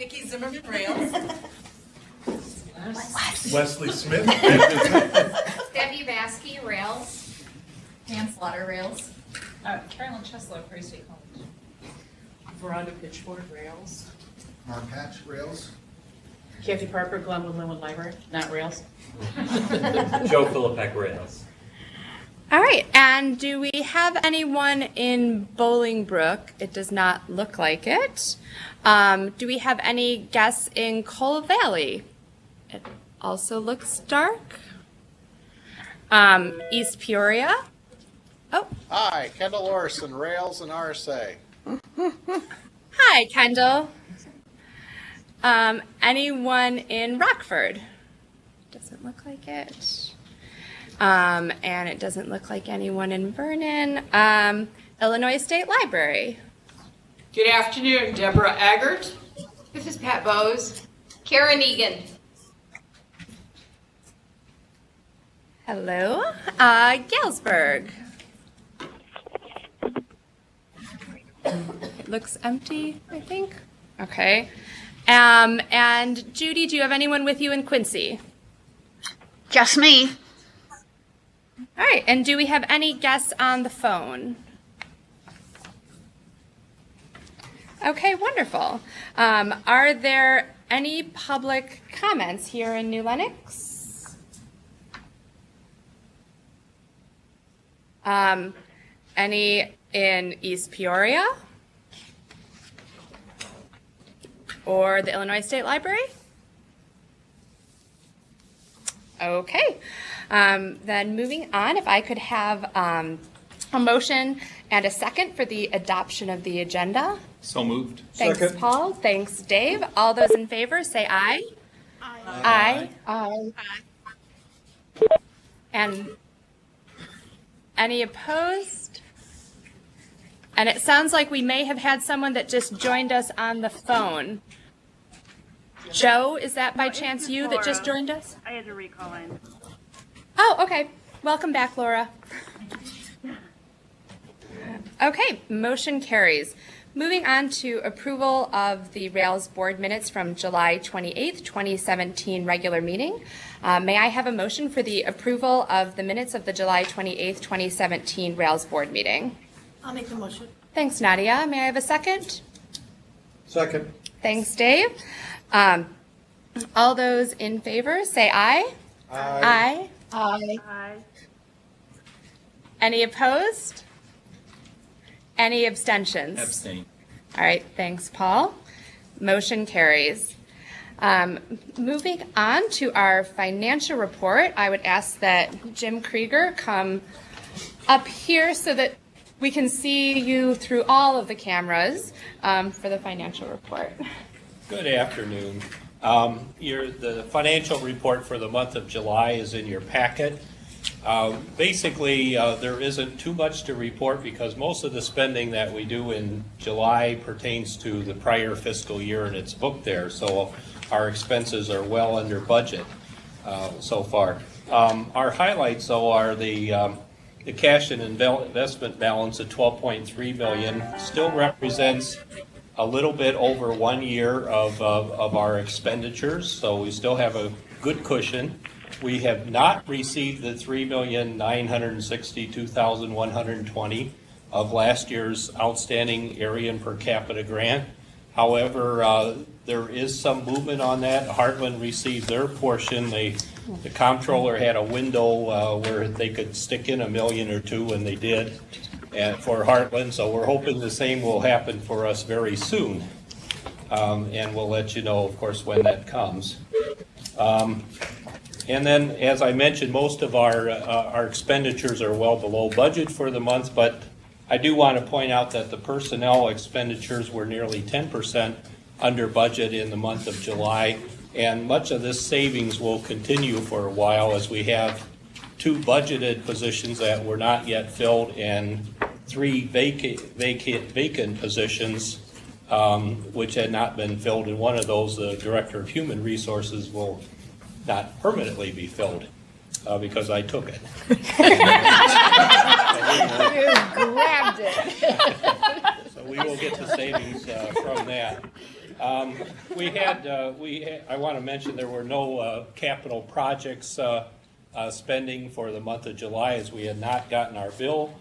Nikki Zimmerman, Rails. Wesley Smith. Debbie Vasky, Rails. Dan Slaughter, Rails. Carolyn Cheslow, Prairie State College. Veronica Pitchford, Rails. Mark Hatch, Rails. Kathy Parker, Glenwood Linwood Library, not Rails. Joe Philippek, Rails. All right, and do we have anyone in Bolingbrook? It does not look like it. Do we have any guests in Coal Valley? It also looks dark. East Peoria? Oh, Hi, Kendall Orson, Rails and RSA. hi, Kendall. Anyone in Rockford? Doesn't look like it. And it doesn't look like anyone in Vernon. Illinois State Library. Good afternoon, Deborah Eggert. This is Pat Bowes. Karen Egan. Hello. Galesburg. It looks empty, I think. Okay. And Judy, do you have anyone with you in Quincy? Just me. All right. And do we have any guests on the phone? Okay, wonderful. Are there any public comments here in New Lenox? Any in East Peoria? Or the Illinois State Library? Okay. Then moving on, if I could have a motion and a second for the adoption of the agenda. So moved. Thanks, Second. Paul. Thanks, Dave. All those in favor, say aye. Aye. Aye. And any opposed? And it sounds like we may have had someone that just joined us on the phone. Joe, is that by chance you that just joined us? I had to recall in. Oh, okay. Welcome back, Laura. Okay, motion carries. Moving on to approval of the Rails board minutes from July 28th, 2017 regular meeting. May I have a motion for the approval of the minutes of the July 28th, 2017 Rails board meeting? I'll make the motion. Thanks, Nadia. May I have a second? Second. Thanks, Dave. All those in favor, say aye. Aye. Aye. Aye. Any opposed? Any abstentions? Abstain. All right, thanks, Paul. Motion carries. Moving on to our financial report, I would ask that Jim Krieger come up here so that we can see you through all of the cameras for the financial report. Good afternoon. The financial report for the month of July is in your packet. Basically, there isn't too much to report because most of the spending that we do in July pertains to the prior fiscal year and it's booked there. So our expenses are well under budget so far. Our highlights, though, are the cash and investment balance at $12.3 million still represents a little bit over 1 year of our expenditures, so we still have a good cushion. We have not received the $3,962,120 of last year's outstanding area and per capita grant. However, there is some movement on that. Heartland received their portion. The comptroller had a window where they could stick in $1 million or $2 million, and they did for Heartland. So we're hoping the same will happen for us very soon. And we'll let you know, of course, when that comes. And then, as I mentioned, most of our expenditures are well below budget for the month, but I do want to point out that the personnel expenditures were nearly 10% under budget in the month of July, and much of this savings will continue for a while as we have 2 budgeted positions that were not yet filled and 3 vacant positions which had not been filled, and one of those, the Director of Human Resources, will not permanently be filled because I took it. You grabbed it. So we will get the savings from that. I want to mention there were no capital projects spending for the month of July, as we had not gotten our bill.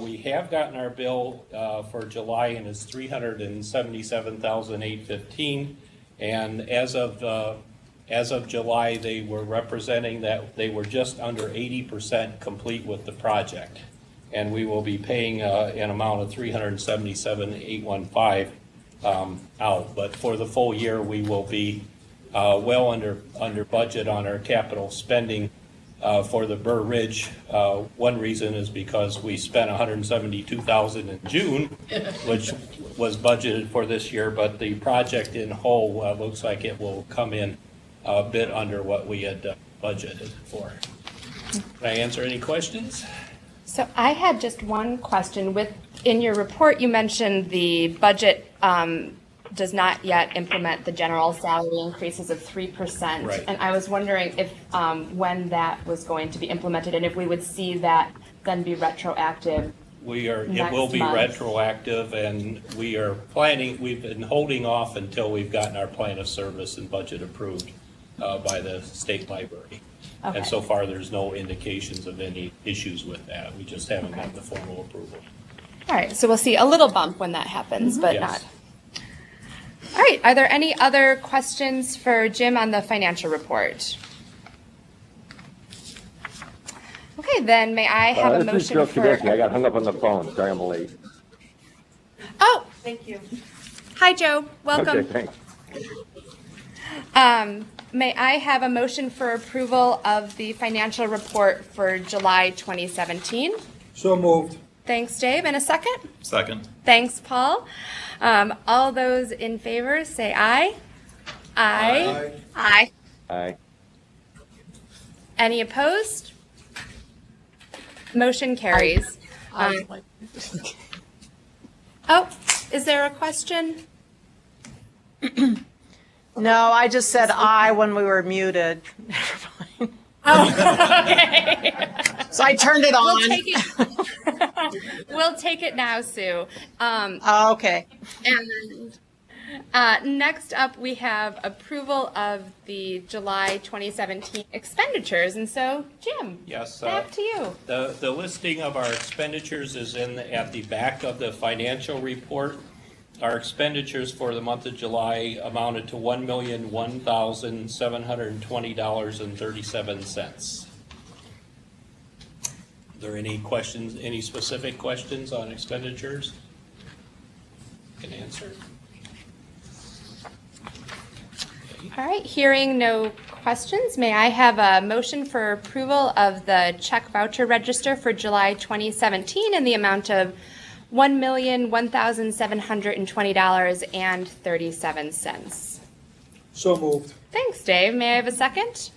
We have gotten our bill for July, and it's $377,815. And as of July, they were representing that they were just under 80% complete with the project. And we will be paying an amount of $377,815 out. But for the full year, we will be well under budget on our capital spending for the Burr Ridge. One reason is because we spent $172,000 in June, which was budgeted for this year, but the project in whole looks like it will come in a bit under what we had budgeted for. Can I answer any questions? So I had just one question. In your report, you mentioned the budget does not yet implement the general salary increases of 3%. Right. And I was wondering if when that was going to be implemented and if we would see that then be retroactive. It will be retroactive, and we are planning, we've been holding off until we've gotten our plan of service and budget approved by the state library. Okay. And so far, there's no indications of any issues with that. We just haven't gotten the formal approval. All right, so we'll see a little bump when that happens, but Yes. not. All right, are there any other questions for Jim on the financial report? Okay, then may I have a This is motion Joe for... Kadecki. I got hung up on the phone. Sorry I'm late. Oh, Thank you. hi, Joe. Welcome. Okay, thanks. May I have a motion for approval of the financial report for July 2017? So moved. Thanks, Dave. And a second? Second. Thanks, Paul. All those in favor say aye. Aye. Aye. Aye. Any opposed? Motion carries. Oh, is there a question? No, I just said aye when we were muted. Oh, okay. So I turned it We'll on. take it. We'll take it now, Sue. Oh, okay. And next up, we have approval of the July 2017 expenditures. And so, Jim, Yes. back to you. The listing of our expenditures is at the back of the financial report. Our expenditures for the month of July amounted to $1,001,720.37. Are there any questions, any specific questions on expenditures? Can answer. All right, hearing no questions, may I have a motion for approval of the check voucher register for July 2017 in the amount of $1,001,720.37. So moved. Thanks, Dave. May I have a second?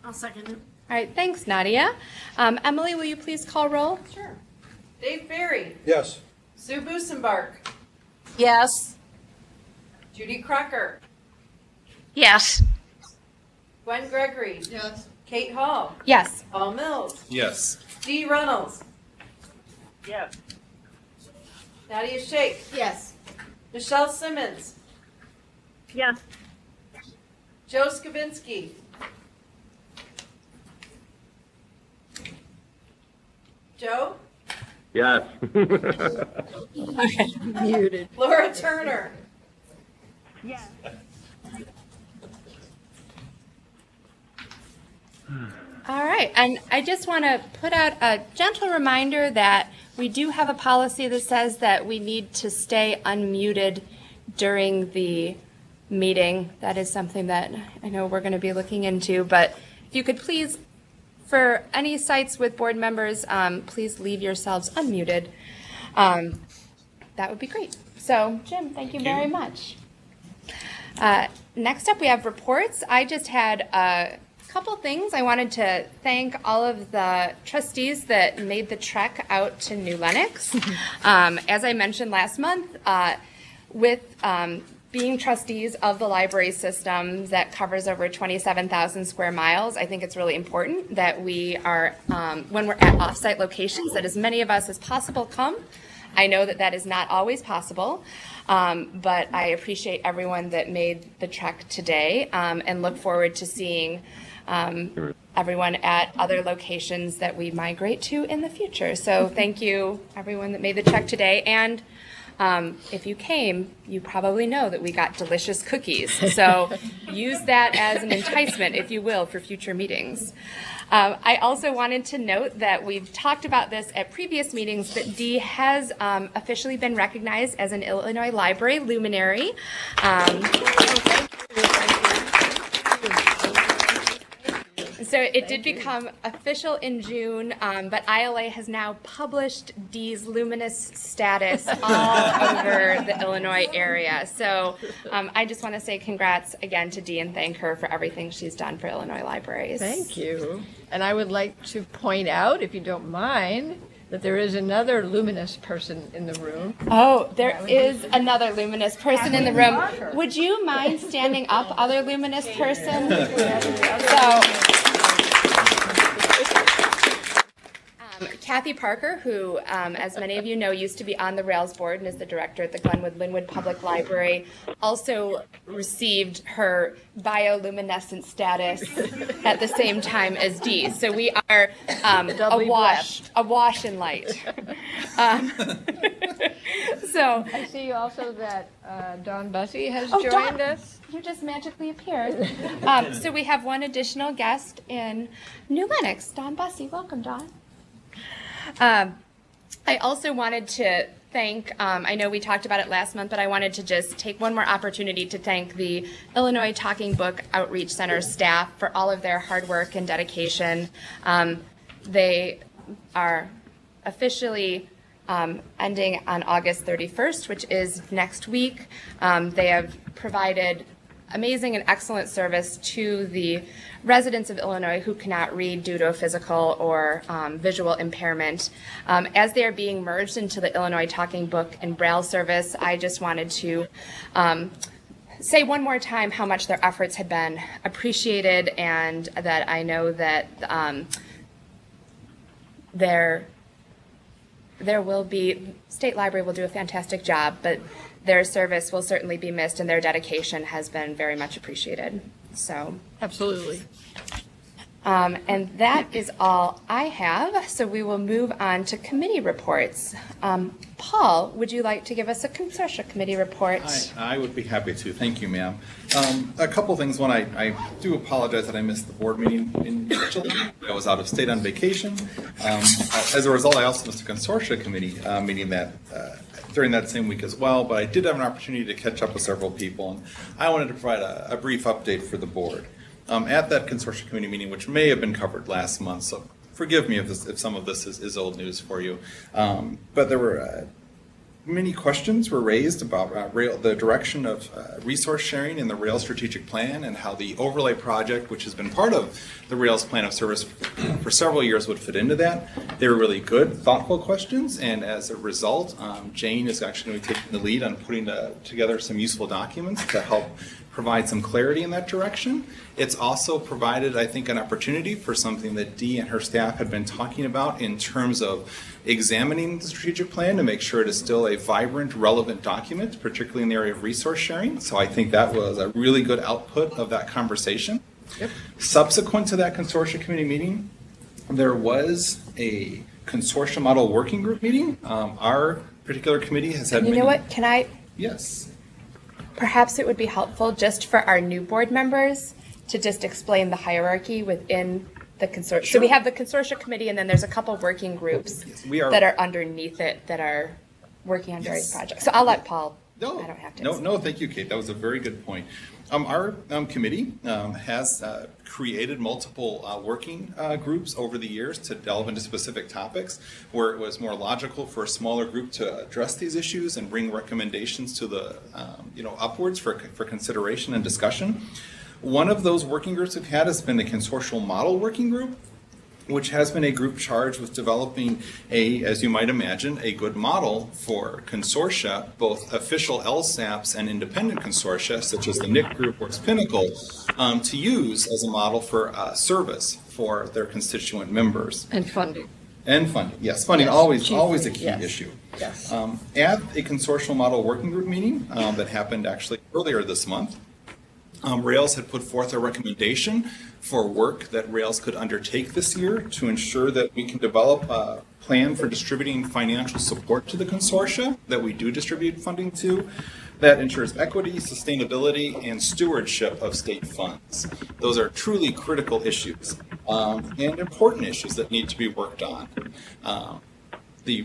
I'll second it. All right, thanks, Nadia. Emily, will you please call roll? Sure. Dave Barry, Yes. Sue Busenbark, Yes. Judy Crocker, Yes. Gwen Gregory, Yes. Kate Hall, Yes. Paul Mills, Yes. Dee Reynolds, Yes. Nadia Shake, Yes. Michelle Simmons, Yes. Joe Skavinsky, Joe, Yes. Muted. Laura Turner, Yes. All right, and I just want to put out a gentle reminder that we do have a policy that says that we need to stay unmuted during the meeting. That is something that I know we're going to be looking into, but if you could please, for any sites with board members, please leave yourselves unmuted. That would be great. So, Jim, thank you very much. Next up, we have reports. I just had a couple things. I wanted to thank all of the trustees that made the trek out to New Lenox. As I mentioned last month, with being trustees of the library system that covers over 27,000 square miles, I think it's really important that we are, when we're at offsite locations, that as many of us as possible come. I know that that is not always possible, but I appreciate everyone that made the trek today, and look forward to seeing everyone at other locations that we migrate to in the future. So thank you, everyone that made the trek today. And if you came, you probably know that we got delicious cookies. So use that as an enticement, if you will, for future meetings. I also wanted to note that we've talked about this at previous meetings, but Dee has officially been recognized as an Illinois Library luminary. So it did become official in June, but ILA has now published Dee's luminous status all over the Illinois area. So I just want to say congrats again to Dee and thank her for everything she's done for Illinois libraries. Thank you. And I would like to point out, if you don't mind, that there is another luminous person in the room. Oh, there is another luminous person in the room. Would you mind standing up, other luminous person? Kathy Parker, who, as many of you know, used to be on the Rails board and is the director at the Glenwood-Linwood Public Library, also received her bioluminescent status at the same time as Dee. So we are awash in light. So I see also that Dawn Bussey has Oh, joined Dawn. us. You just magically appeared. So we have one additional guest in New Lenox, Dawn Bussey. Welcome, Dawn. I also wanted to thank, I know we talked about it last month, but I wanted to just take one more opportunity to thank the Illinois Talking Book Outreach Center staff for all of their hard work and dedication. They are officially ending on August 31st, which is next week. They have provided amazing and excellent service to the residents of Illinois who cannot read due to a physical or visual impairment. As they are being merged into the Illinois Talking Book and Braille service, I just wanted to say one more time how much their efforts had been appreciated, and that I know that there will be, State Library will do a fantastic job, but their service will certainly be missed, and their dedication has been very much appreciated. So, Absolutely. and that is all I have. So we will move on to committee reports. Paul, would you like to give us a consortia committee report? I would be happy to. Thank you, ma'am. A couple things. One, I do apologize that I missed the board meeting in July. I was out of state on vacation. As a result, I also missed a consortia committee meeting that during that same week as well, but I did have an opportunity to catch up with several people, and I wanted to provide a brief update for the board. At that consortia committee meeting, which may have been covered last month, so forgive me if some of this is old news for you, but there were many questions were raised about the direction of resource sharing in the Rails strategic plan, and how the overlay project, which has been part of the Rails plan of service for several years, would fit into that. They were really good, thoughtful questions, and as a result, Jane is actually going to be taking the lead on putting together some useful documents to help provide some clarity in that direction. It's also provided, I think, an opportunity for something that Dee and her staff had been talking about in terms of examining the strategic plan to make sure it is still a vibrant, relevant document, particularly in the area of resource sharing. So I think that was a really good output of that conversation. Yep. Subsequent to that consortia committee meeting, there was a consortia model working group meeting. Our particular committee has had You know what? Can I? Yes. Perhaps it would be helpful just for our new board members to just explain the hierarchy within the consortium. Sure. So we have the consortia committee, and then there's a couple working groups that are underneath it that are working on various projects. So I'll let Paul. I don't have to. No, thank you, Kate. That was a very good point. Our committee has created multiple working groups over the years to delve into specific topics where it was more logical for a smaller group to address these issues and bring recommendations to the upwards for consideration and discussion. One of those working groups we've had has been the consortial model working group, which has been a group charged with developing as you might imagine, a good model for consortia, both official LSAPs and independent consortia, such as the NIC Group or Pinnacle, to use as a model for service for their constituent members. And funding. And funding, yes, funding, always a key yes. issue. Yes. At a consortial model working group meeting that happened actually earlier this month, Rails had put forth a recommendation for work that Rails could undertake this year to ensure that we can develop a plan for distributing financial support to the consortia that we do distribute funding to that ensures equity, sustainability, and stewardship of state funds. Those are truly critical issues and important issues that need to be worked on. The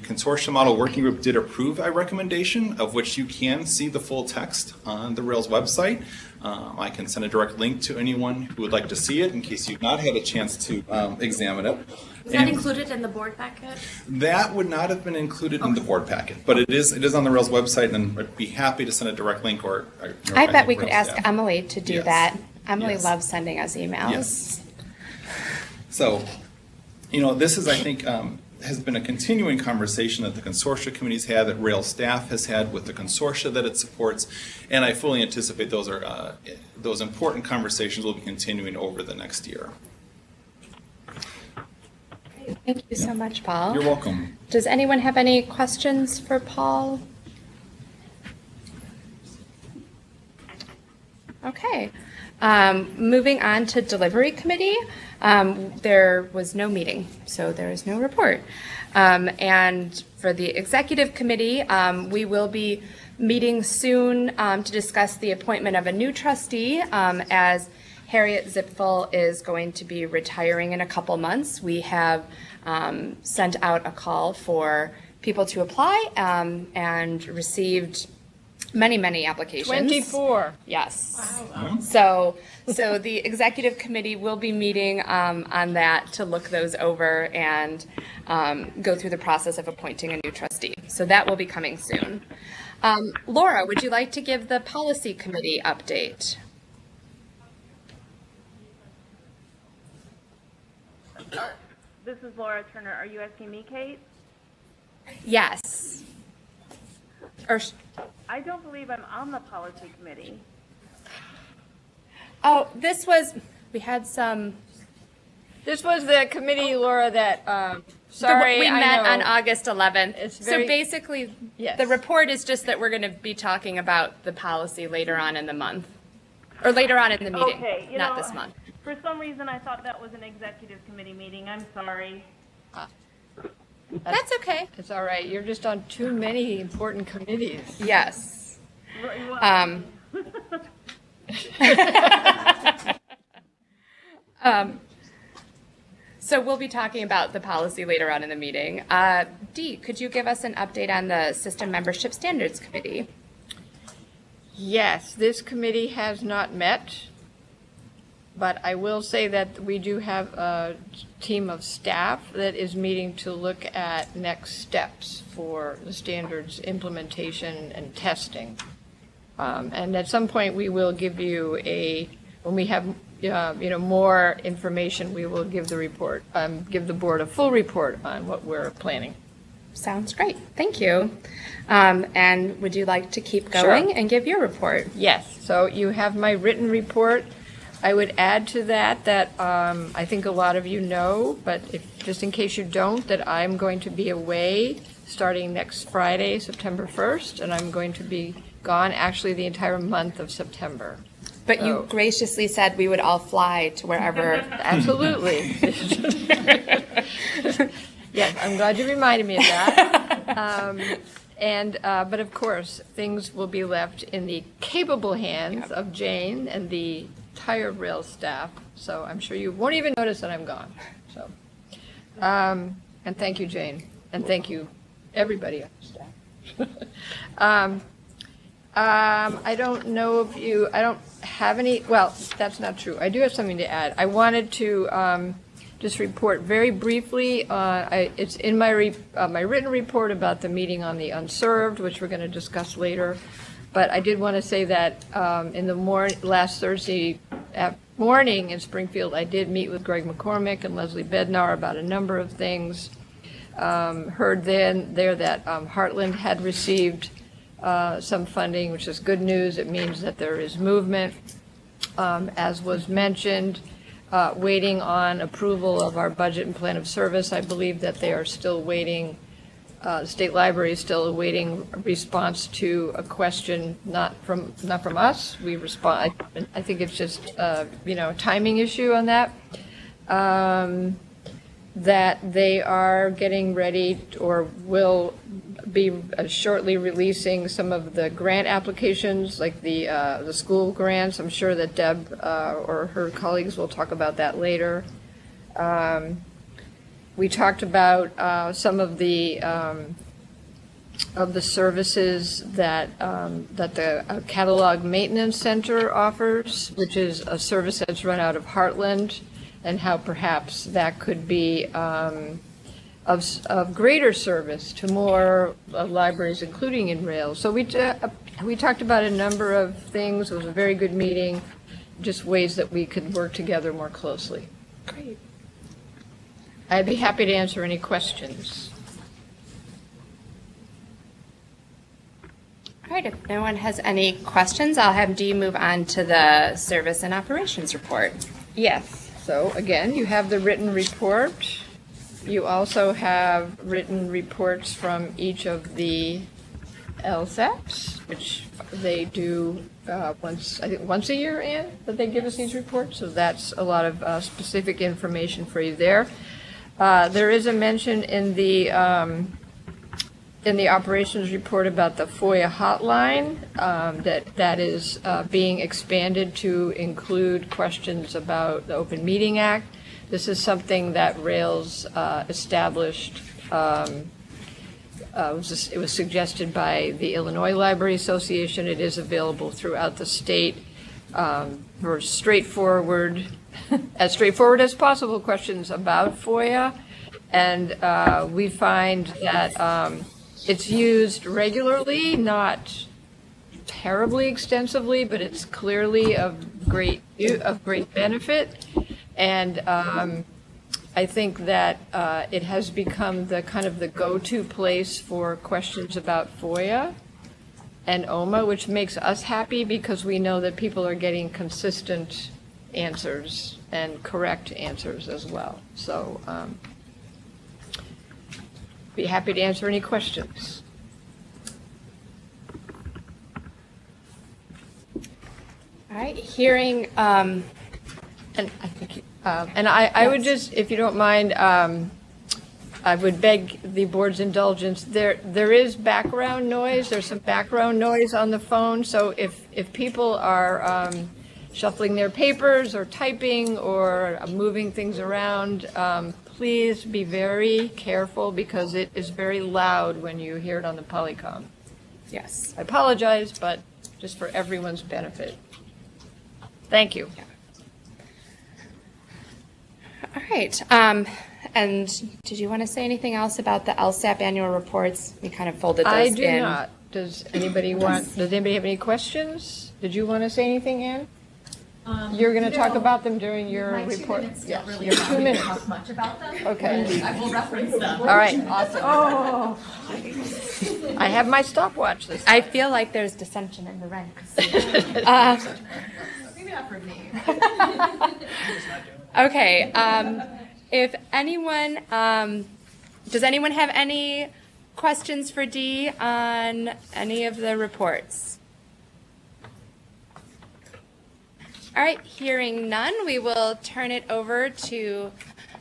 consortium model working group did approve a recommendation of which you can see the full text on the Rails website. I can send a direct link to anyone who would like to see it in case you've not had a chance to examine it. Is that included in the board packet? That would not have been included in the board packet, but it is on the Rails website, and I'd be happy to send a direct link or I bet we could Rails ask staff. Emily to do Yes. that. Emily Yes. loves sending us emails. Yes. So, this is, I think, has been a continuing conversation that the consortia committees had, that Rails staff has had with the consortia that it supports, and I fully anticipate those important conversations will be continuing over the next year. Thank you so much, Paul. You're welcome. Does anyone have any questions for Paul? Okay. Moving on to delivery committee, there was no meeting, so there is no report. And for the executive committee, we will be meeting soon to discuss the appointment of a new trustee as Harriet Zipfel is going to be retiring in a couple months. We have sent out a call for people to apply and received many applications. 24. Yes. Wow. So the executive committee will be meeting on that to look those over and go through the process of appointing a new trustee. So that will be coming soon. Laura, would you like to give the policy committee update? This is Laura Turner. Are you asking me, Kate? Yes. I don't believe I'm on the policy committee. Oh, this was the committee, Laura, that, sorry, we I met know. on August 11th. It's So very- basically, Yes. the report is just that we're going to be talking about the policy later on in the month, or later on in the meeting, Okay, not this month. For some reason, I thought that was an executive committee meeting. I'm sorry. That's okay. It's all right. You're just on too many important committees. Yes. Well, So we'll be talking about the policy later on in the meeting. Dee, could you give us an update on the System Membership Standards Committee? Yes, this committee has not met, but I will say that we do have a team of staff that is meeting to look at next steps for the standards implementation and testing. And at some point, we will give you when we have more information, we will give the board a full report on what we're planning. Sounds great. Thank you. And would you like to keep going and give your report? Yes, so you have my written report. I would add to that I think a lot of you know, but just in case you don't, that I'm going to be away starting next Friday, September 1st, and I'm going to be gone actually the entire month of September. But you graciously said we would all fly to wherever. Absolutely. Yes, I'm glad you reminded me of that. But of course, things will be left in the capable hands of Jane and the entire Rails staff. So I'm sure you won't even notice that I'm gone. So, and thank you, Jane, and thank you, everybody on the staff. I don't know if I don't have any, well, that's not true. I do have something to add. I wanted to just report very briefly, it's in my written report about the meeting on the unserved, which we're going to discuss later. But I did want to say that in the last Thursday morning in Springfield, I did meet with Greg McCormick and Leslie Bednar about a number of things. Heard there that Heartland had received some funding, which is good news. It means that there is movement, as was mentioned. waiting on approval of our budget and plan of service. I believe that they are still waiting, the State Library is still awaiting a response to a question, not from us. We respond, I think it's just, a timing issue on that. That they are getting ready or will be shortly releasing some of the grant applications, like the school grants. I'm sure that Deb or her colleagues will talk about that later. We talked about some of the services that the Catalog Maintenance Center offers, which is a service that's run out of Heartland, and how perhaps that could be of greater service to more libraries, including in Rails. So we talked about a number of things. It was a very good meeting, just ways that we could work together more closely. Great. I'd be happy to answer any questions. All right, if no one has any questions, I'll have Dee move on to the service and operations report. Yes. So again, you have the written report. You also have written reports from each of the LSAPs, which they do once a year, Ann, that they give us these reports. So that's a lot of specific information for you there. There is a mention in the operations report about the FOIA hotline, that is being expanded to include questions about the Open Meeting Act. This is something that Rails established. It was suggested by the Illinois Library Association. It is available throughout the state for straightforward, as straightforward as possible questions about FOIA. And we find that it's used regularly, not terribly extensively, but it's clearly of great benefit. And I think that it has become the kind of the go-to place for questions about FOIA and OMA, which makes us happy because we know that people are getting consistent answers and correct answers as well. So be happy to answer any questions. All right, hearing, And I think, I would just, if you don't mind, I would beg the board's indulgence. There is background noise. There's some background noise on the phone. So if people are shuffling their papers or typing or moving things around, please be very careful because it is very loud when you hear it on the Polycom. yes. I apologize, but just for everyone's benefit. Thank you. All right, and did you want to say anything else about the LSAP annual reports? We kind of folded those in. I do not. Does anybody have any questions? Did you want to say anything, Ann? You're going to talk about them during your report? Yes, your 2 minutes. Talk much about them. Okay. I will reference them. All right, awesome. Oh. I have my stopwatch this time. I feel like there's dissension in the ranks. Maybe not for me. Okay, if anyone, does anyone have any questions for Dee on any of the reports? All right, hearing none, we will turn it over to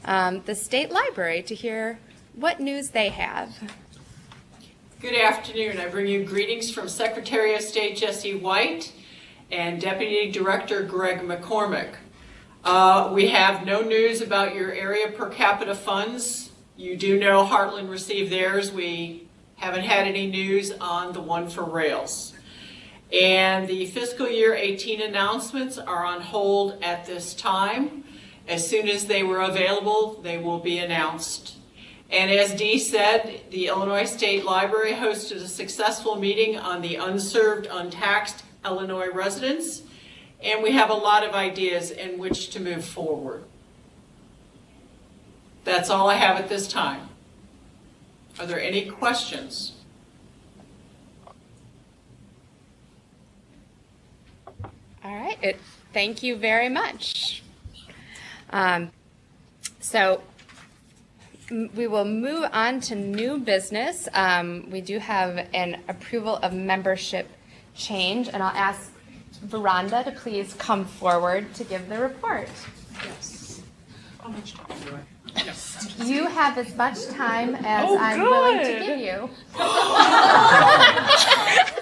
the State Library to hear what news they have. Good afternoon. I bring you greetings from Secretary of State Jesse White and Deputy Director Greg McCormick. We have no news about your area per capita funds. You do know Heartland received theirs. We haven't had any news on the one for Rails. And the fiscal year 18 announcements are on hold at this time. As soon as they were available, they will be announced. And as Dee said, the Illinois State Library hosted a successful meeting on the unserved, untaxed Illinois residents, and we have a lot of ideas in which to move forward. That's all I have at this time. Are there any questions? All right, thank you very much. So we will move on to new business. We do have an approval of membership change, and I'll ask Veranda to please come forward to give the report. Yes. How much time do I? Yes. You have as much time as I'm willing to give you.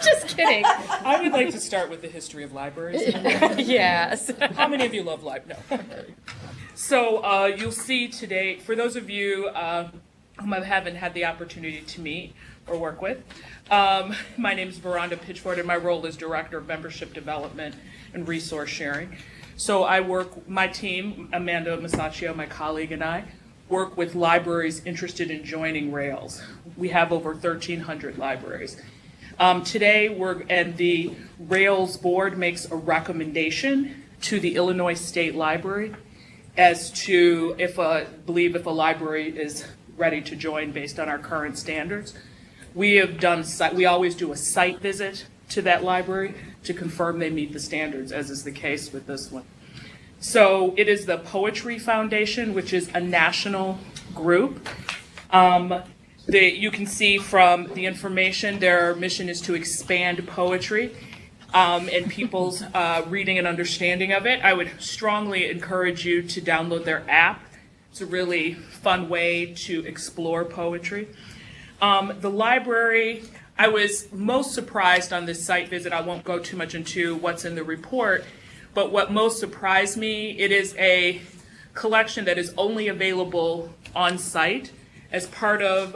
Just kidding. I would like to start with the history of libraries. Yes. How many of you love libraries? No. So you'll see today, for those of you whom I haven't had the opportunity to meet or work with, my name is Veranda Pitchford, and my role is Director of Membership Development and Resource Sharing. So I work, my team, Amanda Masaccio, my colleague, and I, work with libraries interested in joining Rails. We have over 1,300 libraries. Today, the Rails board makes a recommendation to the Illinois State Library as to if a library is ready to join based on our current standards. We always do a site visit to that library to confirm they meet the standards, as is the case with this one. So it is the Poetry Foundation, which is a national group. You can see from the information, their mission is to expand poetry and people's reading and understanding of it. I would strongly encourage you to download their app. It's a really fun way to explore poetry. The library, I was most surprised on this site visit. I won't go too much into what's in the report, but what most surprised me, it is a collection that is only available on site. As part of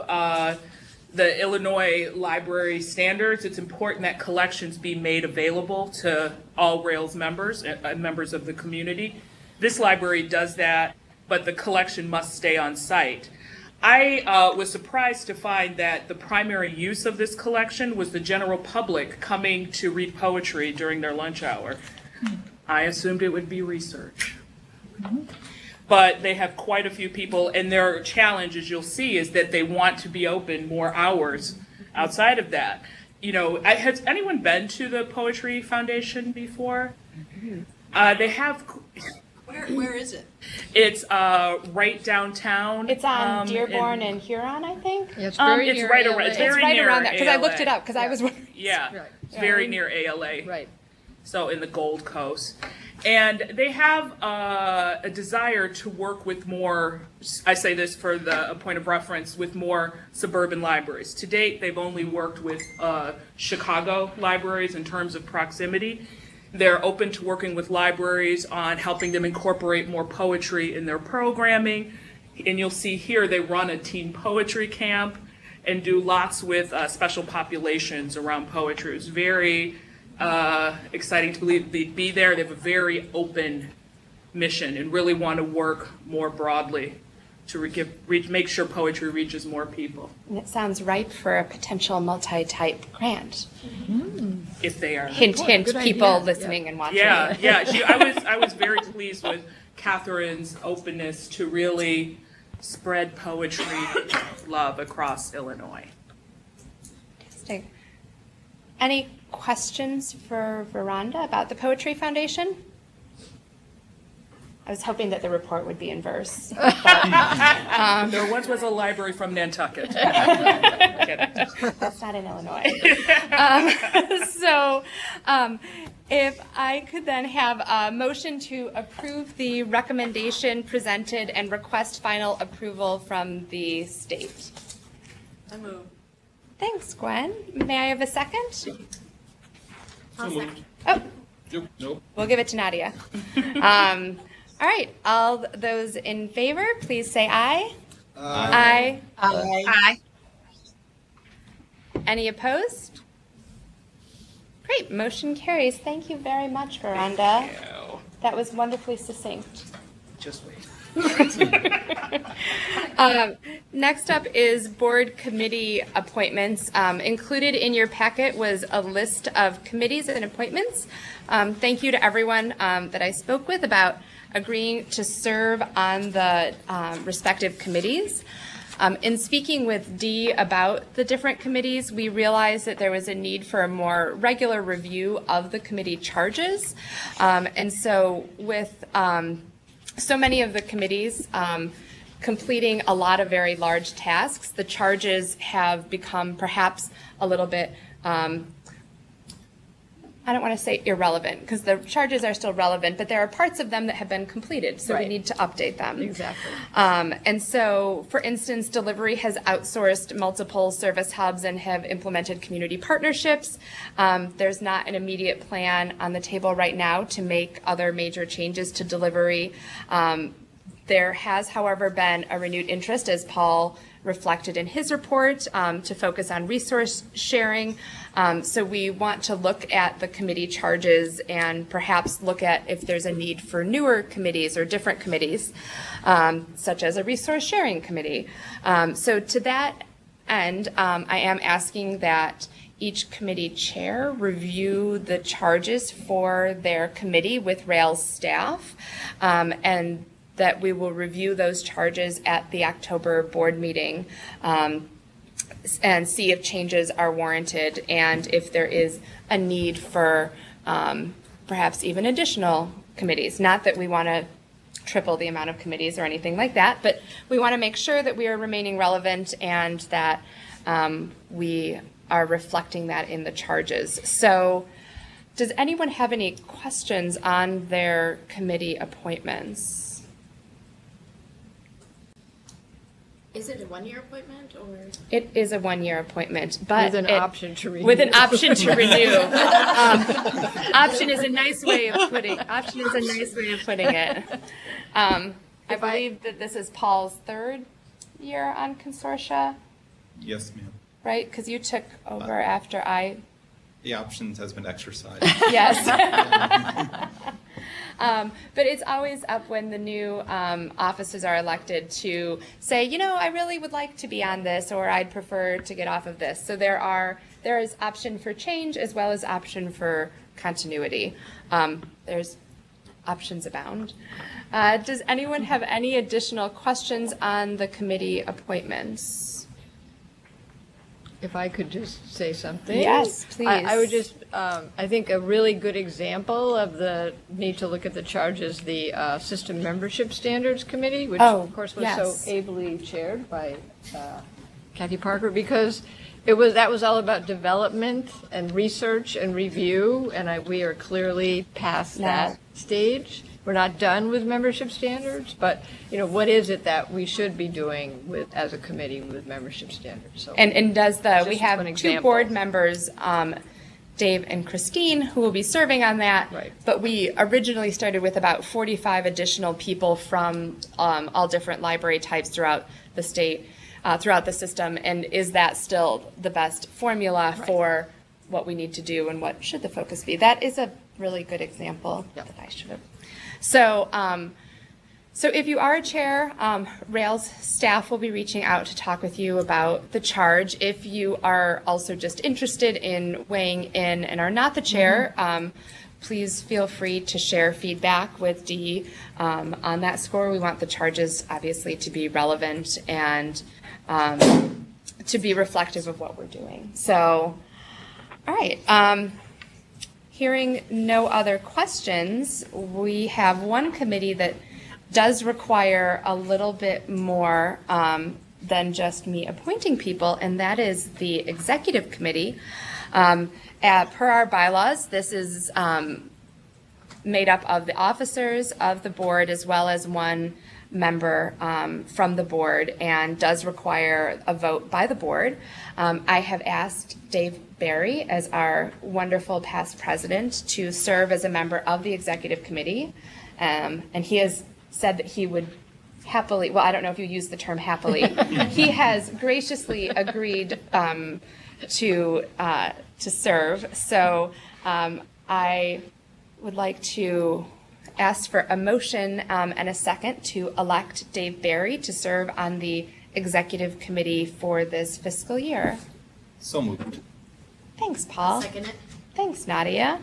the Illinois library standards, it's important that collections be made available to all Rails members, members of the community. This library does that, but the collection must stay on site. I was surprised to find that the primary use of this collection was the general public coming to read poetry during their lunch hour. I assumed it would be research. But they have quite a few people, and their challenge, as you'll see, is that they want to be open more hours outside of that. You know, has anyone been to the Poetry Foundation before? They have. Where is it? It's right downtown. It's on Dearborn and Huron, I think. Yeah, it's It's right around. It's very right near around that, because I looked ALA. it up, because I was wondering. Yeah, Right. it's very near ALA. Right. So in the Gold Coast. And they have a desire to work with more, I say this for a point of reference, with more suburban libraries. To date, they've only worked with Chicago libraries in terms of proximity. They're open to working with libraries on helping them incorporate more poetry in their programming. And you'll see here they run a teen poetry camp and do lots with special populations around poetry. It's very exciting to be there. They have a very open mission and really want to work more broadly to make sure poetry reaches more people. And it sounds ripe for a potential multi-type grant. If they are. Hint, hint, good people idea. listening and watching. Yeah. I was very pleased with Catherine's openness to really spread poetry love across Illinois. Fantastic. Any questions for Veranda about the Poetry Foundation? I was hoping that the report would be in verse. There once was a library from Nantucket. That's not in Illinois. If I could then have a motion to approve the recommendation presented and request final approval from the state. I move. Thanks, Gwen. May I have a second? So moved. Oh, Nope. we'll give it to Nadia. All right, all those in favor, please say aye. Aye. Aye. Any opposed? Great, motion carries. Thank you very much, Veranda. That was wonderfully succinct. Just wait. Next up is board committee appointments. Included in your packet was a list of committees and appointments. Thank you to everyone that I spoke with about agreeing to serve on the respective committees. In speaking with Dee about the different committees, we realized that there was a need for a more regular review of the committee charges. And so with so many of the committees completing a lot of very large tasks, the charges have become perhaps a little bit, I don't want to say irrelevant, because the charges are still relevant, but there are parts of them that have been completed, so we Right. need to update them. Exactly. And so, for instance, Delivery has outsourced multiple service hubs and have implemented community partnerships. There's not an immediate plan on the table right now to make other major changes to Delivery. There has, however, been a renewed interest, as Paul reflected in his report, to focus on resource sharing. So we want to look at the committee charges and perhaps look at if there's a need for newer committees or different committees, such as a resource sharing committee. So to that end, I am asking that each committee chair review the charges for their committee with Rails staff, and that we will review those charges at the October board meeting and see if changes are warranted and if there is a need for perhaps even additional committees. Not that we want to triple the amount of committees or anything like that, but we want to make sure that we are remaining relevant and that we are reflecting that in the charges. So does anyone have any questions on their committee appointments? Is it a one-year appointment or? It is a one-year appointment, but With an option to renew. With an option to renew. Option is a nice way of putting it. I believe that this is Paul's third year on Consortia, Yes, ma'am. right? Because you took over after I. The options has been exercised. Yes. But it's always up when the new officers are elected to say, you know, I really would like to be on this, or I'd prefer to get off of this. So there is option for change as well as option for continuity. There's options abound. Does anyone have any additional questions on the committee appointments? If I could just say something? Yes, please. I would just, I think a really good example of the need to look at the charge is the System Membership Standards Committee, which of course was yes. so ably chaired by Kathy Parker, because that was all about development and research and review, and we are clearly past that stage. We're not done with membership standards, but what is it that we should be doing as a committee with membership standards? So, And we just have one two example. board members, Dave and Christine, who will be serving on that. Right. But we originally started with about 45 additional people from all different library types throughout the state, throughout the system. And is that still the best formula for what we need to do and what should the focus be? That is a really good example that I should have. So if you are a chair, Rails staff will be reaching out to talk with you about the charge. If you are also just interested in weighing in and are not the chair, please feel free to share feedback with Dee on that score. We want the charges obviously to be relevant and to be reflective of what we're doing. So, all right. Hearing no other questions, we have one committee that does require a little bit more than just me appointing people, and that is the executive committee. Per our bylaws, this is made up of the officers of the board as well as one member from the board, and does require a vote by the board. I have asked Dave Barry, as our wonderful past president, to serve as a member of the executive committee, and he has said that he would happily, well, I don't know if you use the term happily, he has graciously agreed to serve. So I would like to ask for a motion and a second to elect Dave Barry to serve on the executive committee for this fiscal year. So moved. Thanks, Paul. Second it. Thanks, Nadia.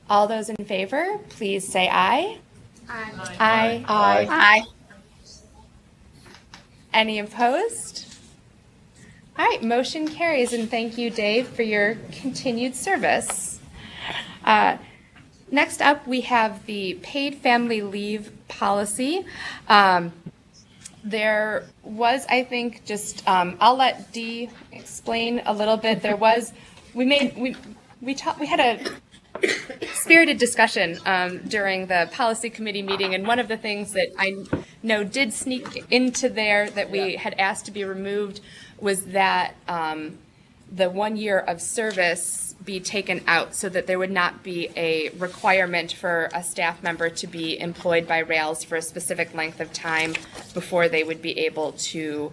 All those in favor, please say aye. Aye. Aye. Aye. Aye. Any opposed? All right, motion carries, and thank you, Dave, for your continued service. Next up, we have the paid family leave policy. There was, I think, just, I'll let Dee explain a little bit. There was, we had a spirited discussion during the policy committee meeting, and one of the things that I know did sneak into there that we had asked to be removed was that the 1 year of service be taken out so that there would not be a requirement for a staff member to be employed by Rails for a specific length of time before they would be able to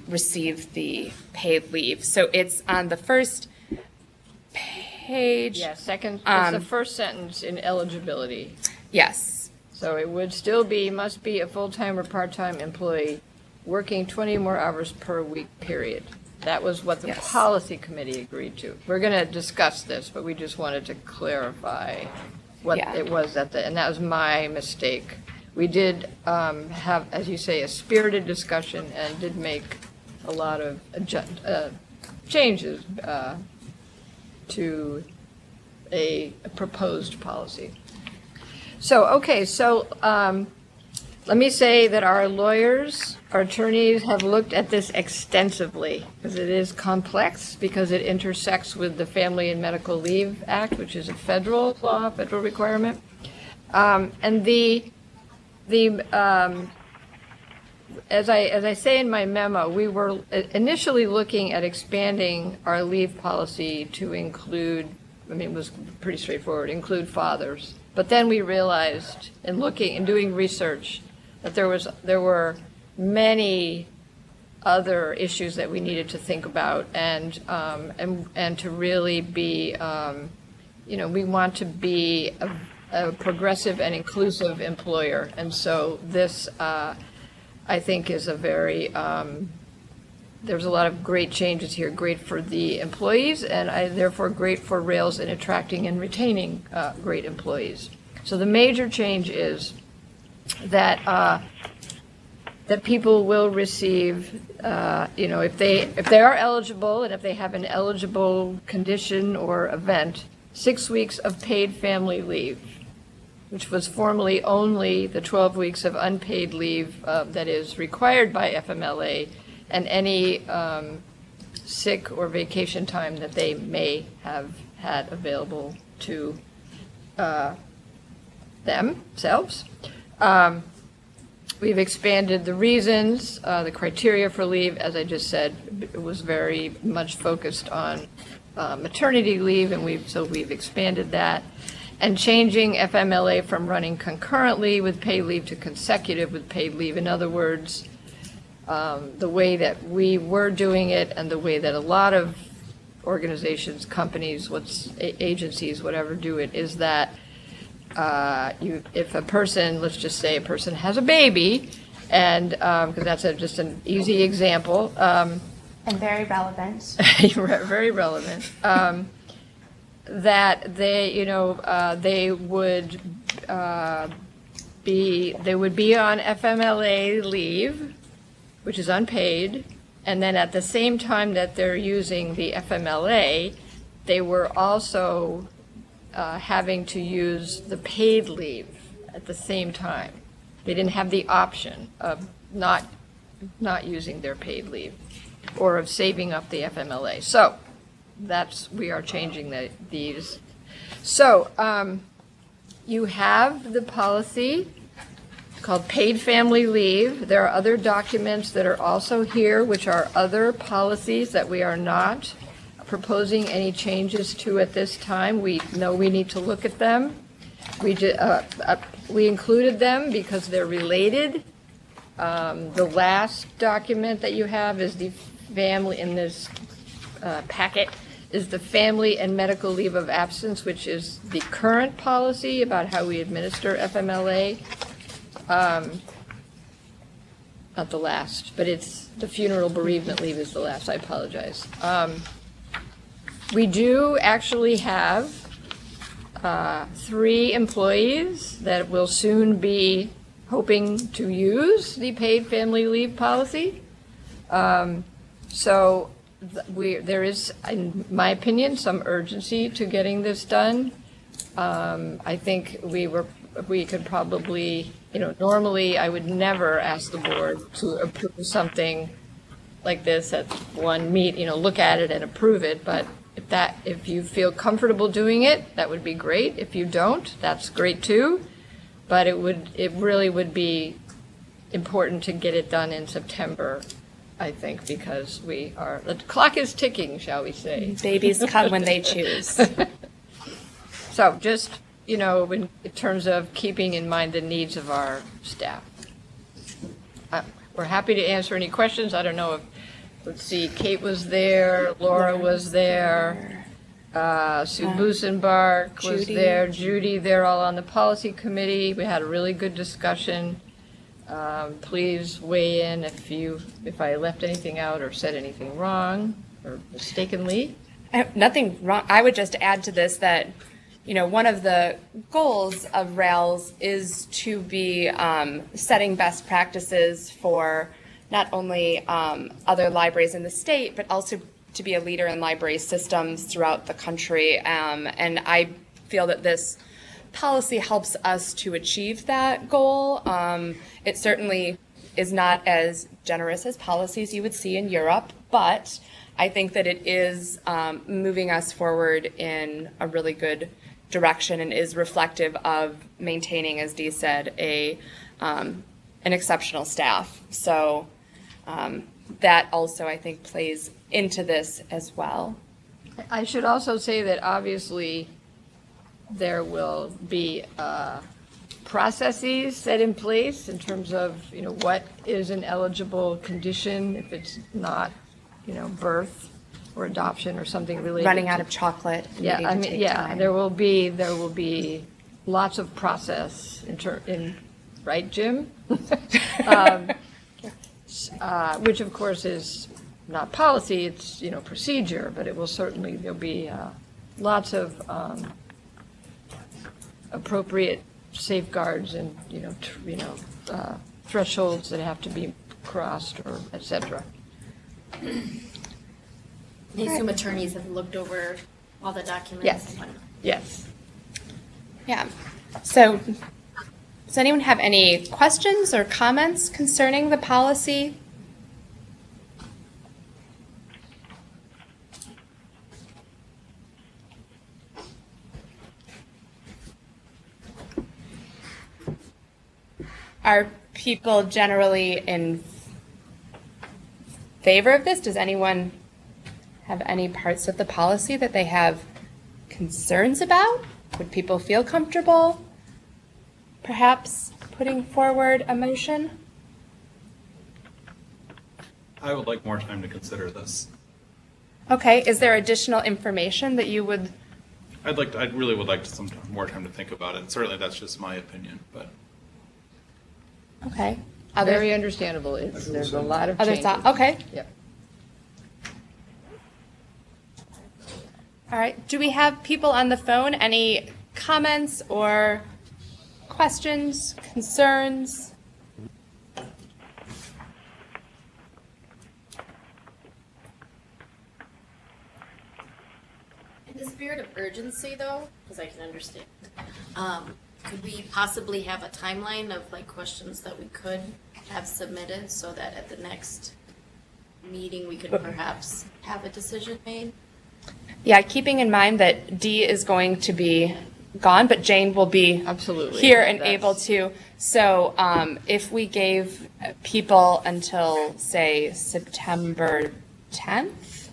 receive the paid leave. So it's on the first page. Yeah, second, it's the first sentence in eligibility. Yes. So it would still be, must be a full-time or part-time employee working 20 more hours per week, period. That was what the Yes. policy committee agreed to. We're going to discuss this, but we just wanted to clarify what Yeah. it was and that was my mistake. We did have, as you say, a spirited discussion and did make a lot of changes to a proposed policy. So, okay, so let me say that our lawyers, our attorneys have looked at this extensively because it is complex, because it intersects with the Family and Medical Leave Act, which is a federal law, federal requirement. And as I say in my memo, we were initially looking at expanding our leave policy to include, I mean, it was pretty straightforward, include fathers. But then we realized in looking and doing research that there were many other issues that we needed to think about and to really be, we want to be a progressive and inclusive employer. And so this, I think, is a very, there's a lot of great changes here, great for the employees, and therefore great for Rails in attracting and retaining great employees. So the major change is that that people will receive, if they are eligible and if they have an eligible condition or event, 6 weeks of paid family leave, which was formerly only the 12 weeks of unpaid leave that is required by FMLA, and any sick or vacation time that they may have had available to themselves. We've expanded the reasons, the criteria for leave, as I just said, it was very much focused on maternity leave, and we've expanded that. And changing FMLA from running concurrently with paid leave to consecutive with paid leave. In other words, the way that we were doing it and the way that a lot of organizations, companies, agencies, whatever, do it is that if a person, let's just say a person has a baby, and because that's just an easy example. And very relevant. Very relevant. That they, they would be on FMLA leave, which is unpaid, and then at the same time that they're using the FMLA, they were also having to use the paid leave at the same time. They didn't have the option of not using their paid leave or of saving up the FMLA. So we are changing these. So you have the policy called paid family leave. There are other documents that are also here, which are other policies that we are not proposing any changes to at this time. We know we need to look at them. We included them because they're related. The last document that you have is the family in this packet is the Family and Medical Leave of Absence, which is the current policy about how we administer FMLA. Not the last, but it's the funeral bereavement leave is the last. I apologize. We do actually have 3 employees that will soon be hoping to use the paid family leave policy. So there is, in my opinion, some urgency to getting this done. I think we could probably, normally I would never ask the board to approve something like this at one look at it and approve it, but if you feel comfortable doing it, that would be great. If you don't, that's great too. But it really would be important to get it done in September, I think, because the clock is ticking, shall we say. Babies come when they choose. So just, in terms of keeping in mind the needs of our staff. We're happy to answer any questions. I don't know if, let's see, Kate was there, Laura was there, Sue Busenbark was Judy. there, Judy, they're all on the policy committee. We had a really good discussion. Please weigh in if I left anything out or said anything wrong or mistakenly. Nothing wrong. I would just add to this that, one of the goals of RAILS is to be setting best practices for not only other libraries in the state, but also to be a leader in library systems throughout the country. And I feel that this policy helps us to achieve that goal. It certainly is not as generous as policies you would see in Europe, but I think that it is moving us forward in a really good direction and is reflective of maintaining, as Dee said, an exceptional staff. So that also, I think, plays into this as well. I should also say that obviously there will be processes set in place in terms of, what is an eligible condition if it's not, birth or adoption or something related. Running out of chocolate. Yeah, needing to take time. there will be lots of process right, Jim? Which of course is not policy, it's, procedure, but it will certainly, there'll be lots of appropriate safeguards and, thresholds that have to be crossed or et cetera. I assume attorneys have looked over all the documents. Yes. Yes. Yeah. So, does anyone have any questions or comments concerning the policy? Are people generally in favor of this? Does anyone have any parts of the policy that they have concerns about? Would people feel comfortable perhaps putting forward a motion? I would like more time to consider this. Okay, is there additional information that you would? I really would like some more time to think about it. Certainly, that's just my opinion, but. Okay. Very understandable. There's a lot of Other changes. thought, okay. Yep. All right, do we have people on the phone? Any comments or questions, concerns? In the spirit of urgency, though, because I can understand, could we possibly have a timeline of questions that we could have submitted so that at the next meeting we could perhaps have a decision made? Yeah, keeping in mind that Dee is going to be gone, but Jane will be Absolutely. here and able to. So if we gave people until, say, September 10th,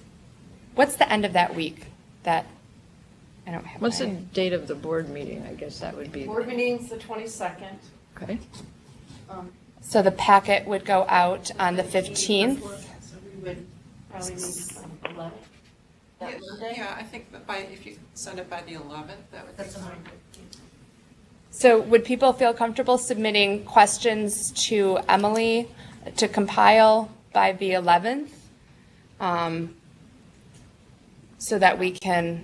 what's the end of that week? That I don't have. What's the date of the board meeting? I guess that would be. Board meeting's the 22nd. Okay. So the packet would go out on the 15th. So we would probably meet on the 11th. That Monday? Yeah, I think that if you send it by the 11th, that would be fine. So would people feel comfortable submitting questions to Emily to compile by the 11th? So that we can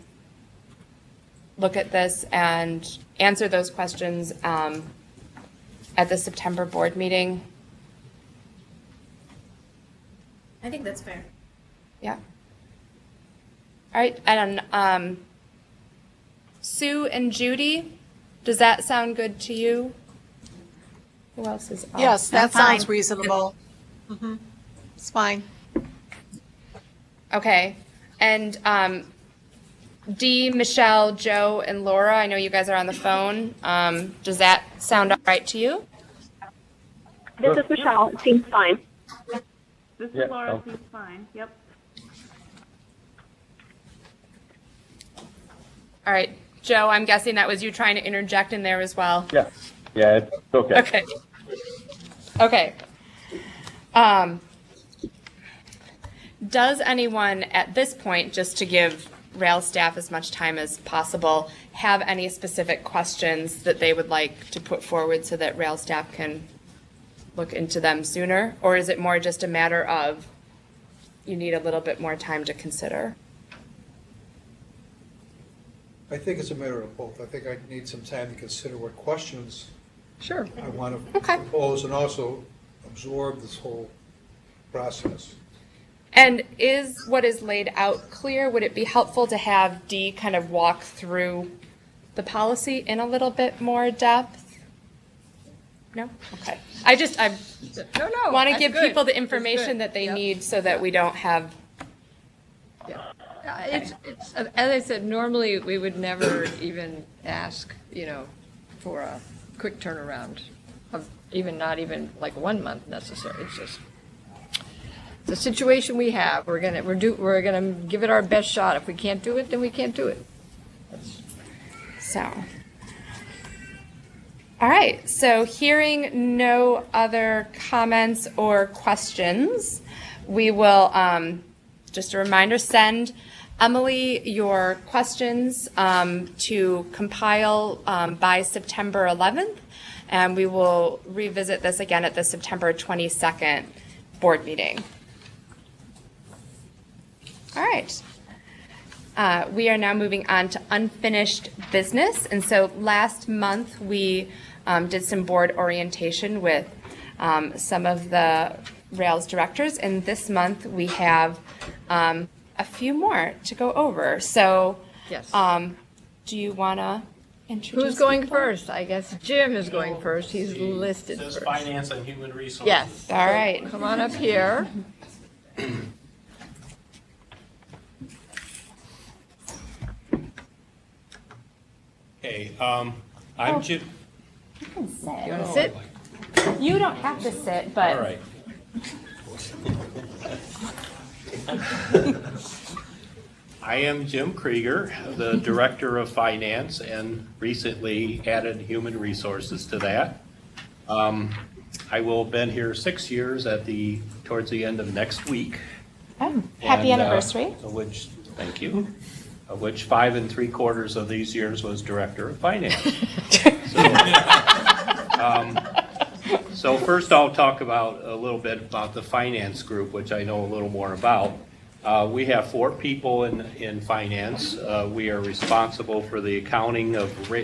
look at this and answer those questions at the September board meeting? I think that's fair. Yeah. All right, and Sue and Judy, does that sound good to you? Who else is off? Yes, that fine. sounds reasonable. It's fine. Okay. And Dee, Michelle, Joe, and Laura, I know you guys are on the phone. Does that sound all right to you? This is Michelle. It seems fine. This Yeah, is Laura. okay. Seems fine. Yep. All right. Joe, I'm guessing that was you trying to interject in there as well. Yeah, yeah, it's okay. Okay. Okay. Does anyone at this point, just to give rail staff as much time as possible, have any specific questions that they would like to put forward so that rail staff can look into them sooner? Or is it more just a matter of you need a little bit more time to consider? I think it's a matter of both. I think I need some time to consider what questions Sure. I want to Okay. propose and also absorb this whole process. And is what is laid out clear? Would it be helpful to have Dee kind of walk through the policy in a little bit more depth? No? Okay. I No, want to that's give good. people the That's information good. that they Yep. need so that we don't have, Yeah. It's, as I said, normally we would never even ask, for a quick turnaround of not even like 1 month necessary. It's just the situation we have. We're gonna give it our best shot. If we can't do it, then we can't do it. so. All right, so hearing no other comments or questions, we will, just a reminder, send Emily your questions to compile by September 11th, and we will revisit this again at the September 22nd board meeting. All right. We are now moving on to unfinished business. And so last month, we did some board orientation with some of the Rails directors. And this month, we have a few more to go over. So Yes. do you want to introduce? Who's going people? first? I guess Jim is going first. He's listed Says first. Finance and Human Resources. Yes. All right. Come on up here. Okay, I'm Jim. You can sit. You want to sit? You don't have to sit, but. All right. I am Jim Krieger, the Director of Finance, and recently added Human Resources to that. I will have been here 6 years towards the end of next week. Oh, happy And, anniversary. Thank you. Of which 5 3/4 of these years was Director of Finance. So first I'll talk about a little bit about the finance group, which I know a little more about. We have 4 people in finance. We are responsible for the accounting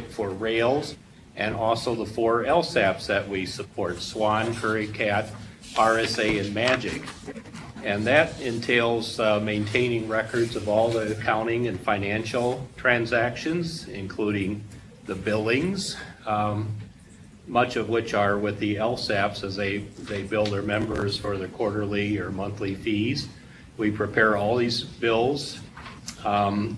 for Rails and also the 4 LSAPs that we support, SWAN, Curry Cat, RSA, and Magic. And that entails maintaining records of all the accounting and financial transactions, including the billings, much of which are with the LSAPs as they bill their members for their quarterly or monthly fees. We prepare all these bills.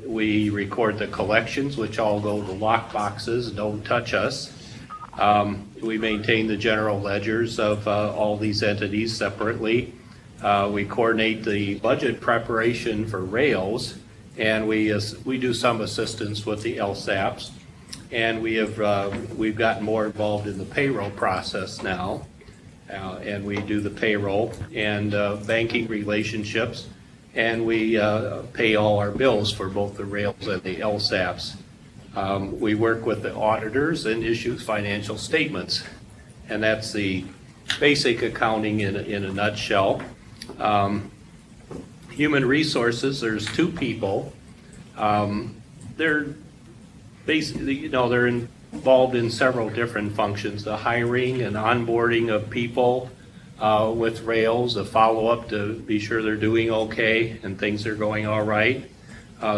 We record the collections, which all go to lock boxes, don't touch us. We maintain the general ledgers of all these entities separately. We coordinate the budget preparation for Rails, and we do some assistance with the LSAPs. And we've gotten more involved in the payroll process now, and we do the payroll and banking relationships, and we pay all our bills for both the Rails and the LSAPs. We work with the auditors and issue financial statements, and that's the basic accounting in a nutshell. Human resources, there's 2 people. They're basically, they're involved in several different functions, the hiring and onboarding of people with Rails, the follow-up to be sure they're doing okay and things are going all right.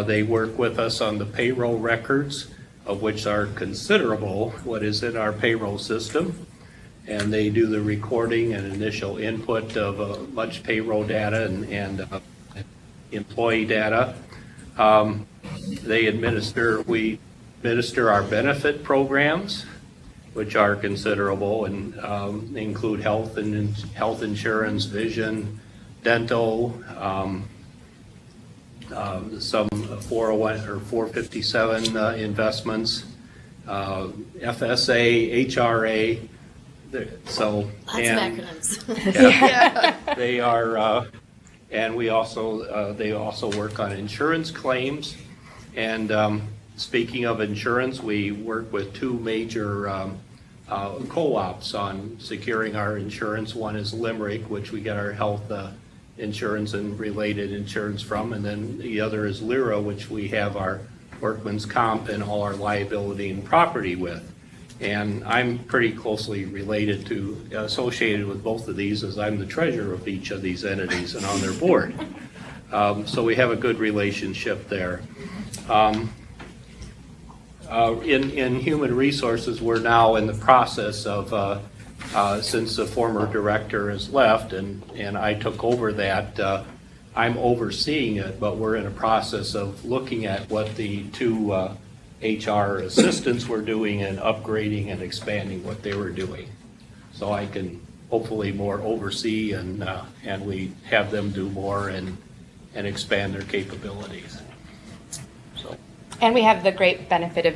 They work with us on the payroll records, of which are considerable, what is in our payroll system. And they do the recording and initial input of much payroll data and employee data. We administer our benefit programs, which are considerable and include health insurance, vision, dental, some 401 or 457 investments, FSA, HRA. So Lots and of acronyms. they are, and we also they also work on insurance claims. And speaking of insurance, we work with two major co-ops on securing our insurance. One is Limerick, which we get our health insurance and related insurance from, and then the other is Lyra, which we have our workman's comp and all our liability and property with. And I'm pretty closely associated with both of these, as I'm the treasurer of each of these entities and on their board. So we have a good relationship there. In human resources, we're now in the process of, since the former director has left and I took over that, I'm overseeing it, but we're in a process of looking at what the two HR assistants were doing and upgrading and expanding what they were doing. So I can hopefully more oversee and we have them do more and expand their capabilities. So. And we have the great benefit of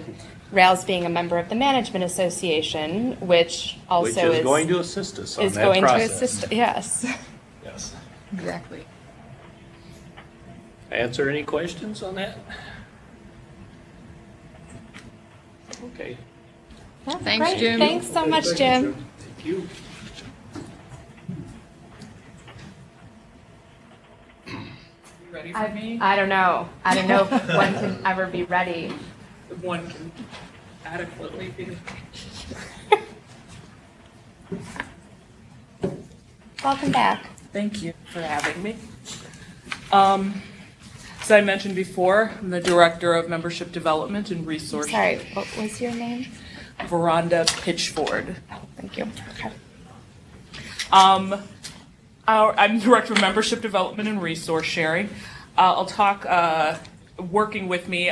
Rails being a member of the Management Association, which also is going to assist us on is that going process. to assist. Yes. Yes. Exactly. Answer any questions on that? Okay. Thanks, Great. Jim. Thanks so much, Jim. Thank you. You ready for me? I don't know. I don't know if one can ever be ready. One can adequately be. Welcome back. Thank you for having me. As I mentioned before, I'm the Director of Membership Development and Resource. Sorry, what was your name? Veranda Pitchford. Thank you. Okay. I'm Director of Membership Development and Resource Sharing. I'll talk, working with me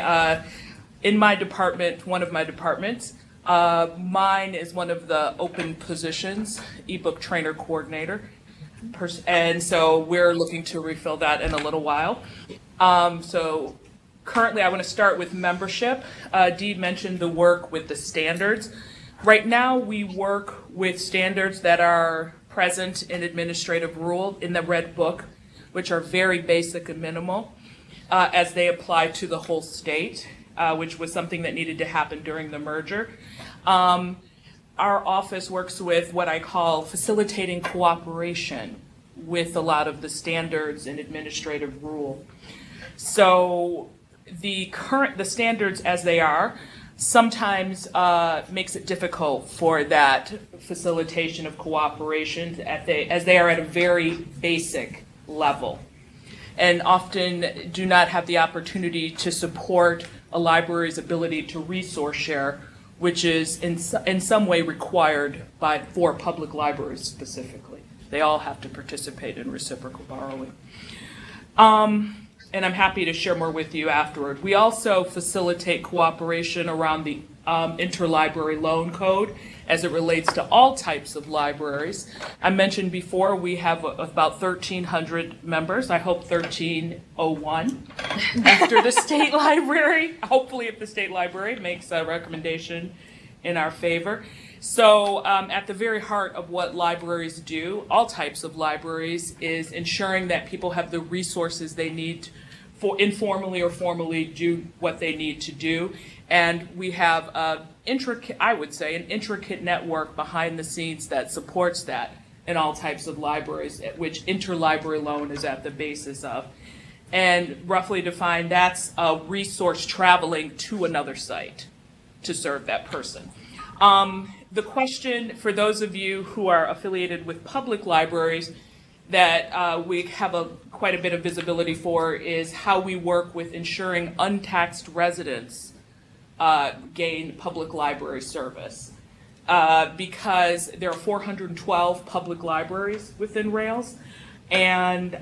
in my department, one of my departments. Mine is one of the open positions, ebook trainer coordinator. And so we're looking to refill that in a little while. So currently I want to start with membership. Dee mentioned the work with the standards. Right now we work with standards that are present in administrative rule in the Red Book, which are very basic and minimal as they apply to the whole state, which was something that needed to happen during the merger. Our office works with what I call facilitating cooperation with a lot of the standards in administrative rule. So the standards as they are sometimes makes it difficult for that facilitation of cooperation as they are at a very basic level and often do not have the opportunity to support a library's ability to resource share, which is in some way required for public libraries specifically. They all have to participate in reciprocal borrowing. And I'm happy to share more with you afterward. We also facilitate cooperation around the interlibrary loan code as it relates to all types of libraries. I mentioned before we have about 1,300 members. I hope 1,301 after the state library. Hopefully if the state library makes a recommendation in our favor. So at the very heart of what libraries do, all types of libraries, is ensuring that people have the resources they need for informally or formally do what they need to do. And we have an intricate network behind the scenes that supports that in all types of libraries, which interlibrary loan is at the basis of. And roughly defined, that's a resource traveling to another site to serve that person. The question for those of you who are affiliated with public libraries that we have quite a bit of visibility for is how we work with ensuring untaxed residents gain public library service. Because there are 412 public libraries within Rails, and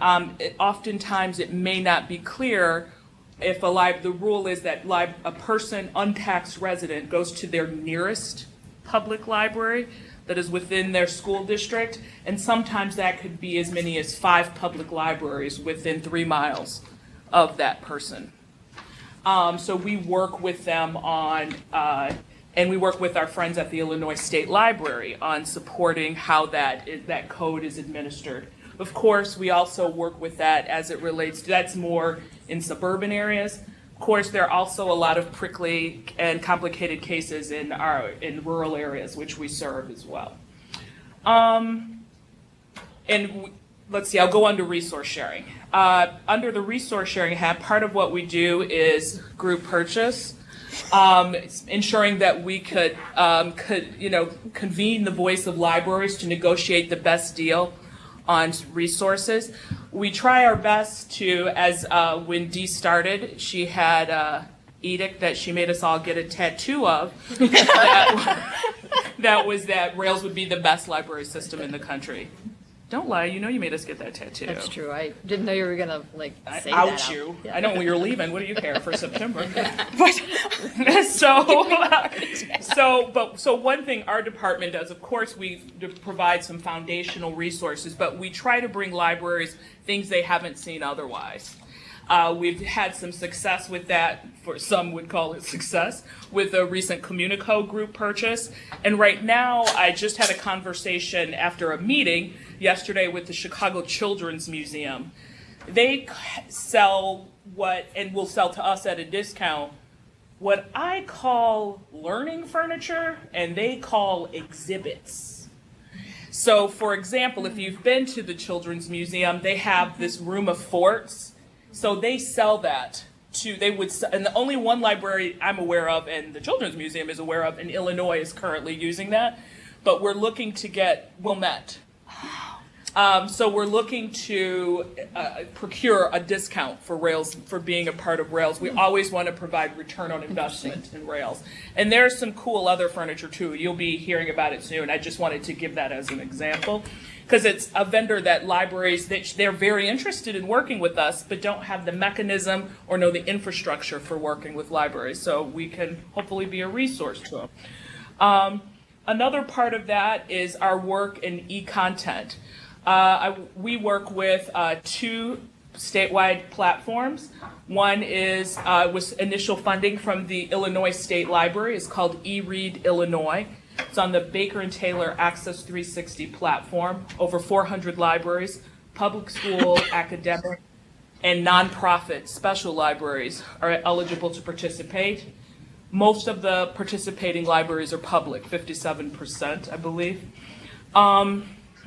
oftentimes it may not be clear if the rule is that a person, untaxed resident, goes to their nearest public library that is within their school district, and sometimes that could be as many as 5 public libraries within 3 miles of that person. So we work with them on, and we work with our friends at the Illinois State Library on supporting how that code is administered. Of course, we also work with that as it relates to, that's more in suburban areas. Of course, there are also a lot of prickly and complicated cases in rural areas, which we serve as well. Let's see, I'll go under resource sharing. Under the resource sharing tab, part of what we do is group purchase, ensuring that we could convene the voice of libraries to negotiate the best deal on resources. We try our best to, as when Dee started, she had an edict that she made us all get a tattoo of that was that Rails would be the best library system in the country. Don't lie, you know you made us get that tattoo. That's true. I didn't know you were gonna say Ouch that. You. Yeah. I know when you're leaving. What do you care for September? So one thing our department does, of course, we provide some foundational resources, but we try to bring libraries things they haven't seen otherwise. We've had some success with that, for some would call it success, with a recent Communico group purchase. And right now, I just had a conversation after a meeting yesterday with the Chicago Children's Museum. They sell and will sell to us at a discount, what I call learning furniture, and they call exhibits. So, for example, if you've been to the Children's Museum, they have this room of forts. So they sell that and the only one library I'm aware of, and the Children's Museum is aware of, in Illinois is currently using that. But we're looking to get Wilmette. So we're looking to procure a discount for Rails, for being a part of Rails. We always want to provide return on investment in Rails. And there's some cool other furniture too. You'll be hearing about it soon. I just wanted to give that as an example, because it's a vendor that libraries, they're very interested in working with us, but don't have the mechanism or know the infrastructure for working with libraries. So we can hopefully be a resource to them. Another part of that is our work in e-content. We work with 2 statewide platforms. One is was initial funding from the Illinois State Library. It's called eRead Illinois. It's on the Baker and Taylor Access 360 platform. Over 400 libraries, public school, academic, and nonprofit special libraries are eligible to participate. Most of the participating libraries are public, 57%, I believe. And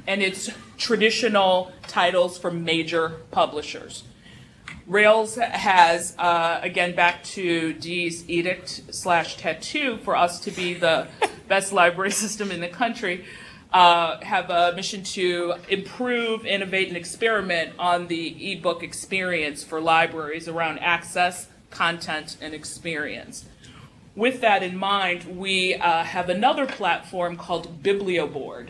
it's traditional titles from major publishers. Rails has, again, back to Dee's edict/tattoo, for us to be the best library system in the country, have a mission to improve, innovate, and experiment on the ebook experience for libraries around access, content, and experience. With that in mind, we have another platform called BiblioBoard.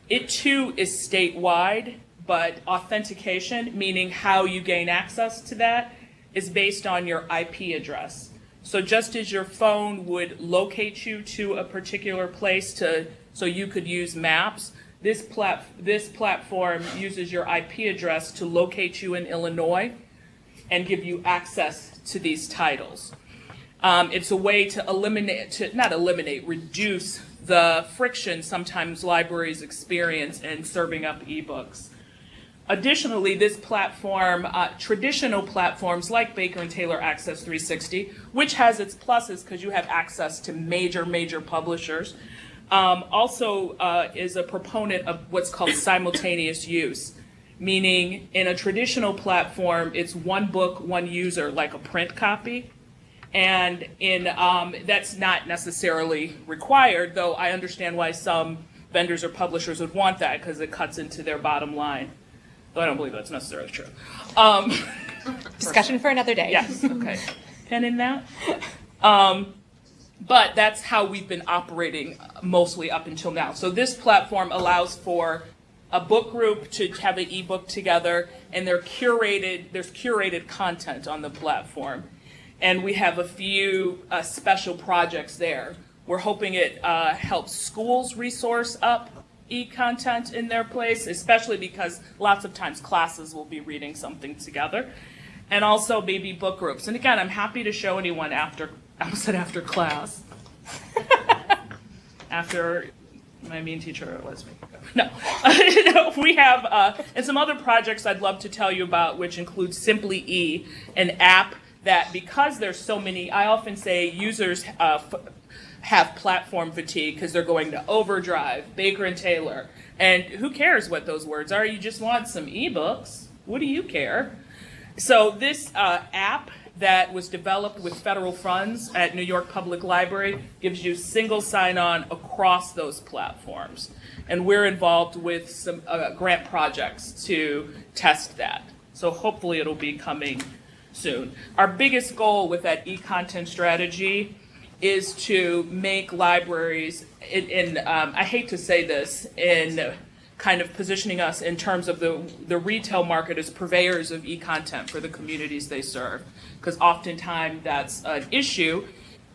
It too is statewide, but authentication, meaning how you gain access to that, is based on your IP address. So just as your phone would locate you to a particular place so you could use maps, this platform uses your IP address to locate you in Illinois and give you access to these titles. It's a way to reduce the friction sometimes libraries experience in serving up ebooks. Additionally, this platform, traditional platforms like Baker and Taylor Access 360, which has its pluses because you have access to major publishers, also is a proponent of what's called simultaneous use, meaning in a traditional platform, it's one book, one user, like a print copy. And that's not necessarily required, though I understand why some vendors or publishers would want that, because it cuts into their bottom line. Though I don't believe that's necessarily true. Discussion for another day. Yes, okay. Pen in that. But that's how we've been operating mostly up until now. So this platform allows for a book group to have an ebook together, and there's curated content on the platform. And we have a few special projects there. We're hoping it helps schools resource up e-content in their place, especially because lots of times classes will be reading something together. And also maybe book groups. And again, I'm happy to show anyone after class. After my mean teacher was me. No. We have, and some other projects I'd love to tell you about, which include Simply E, an app that, because there's so many, I often say users have platform fatigue because they're going to Overdrive, Baker and Taylor, and who cares what those words are? You just want some ebooks. What do you care? So this app that was developed with federal funds at New York Public Library gives you single sign-on across those platforms. And we're involved with some grant projects to test that. So hopefully it'll be coming soon. Our biggest goal with that e-content strategy is to make libraries, I hate to say this, in kind of positioning us in terms of the retail market as purveyors of e-content for the communities they serve. Because oftentimes that's an issue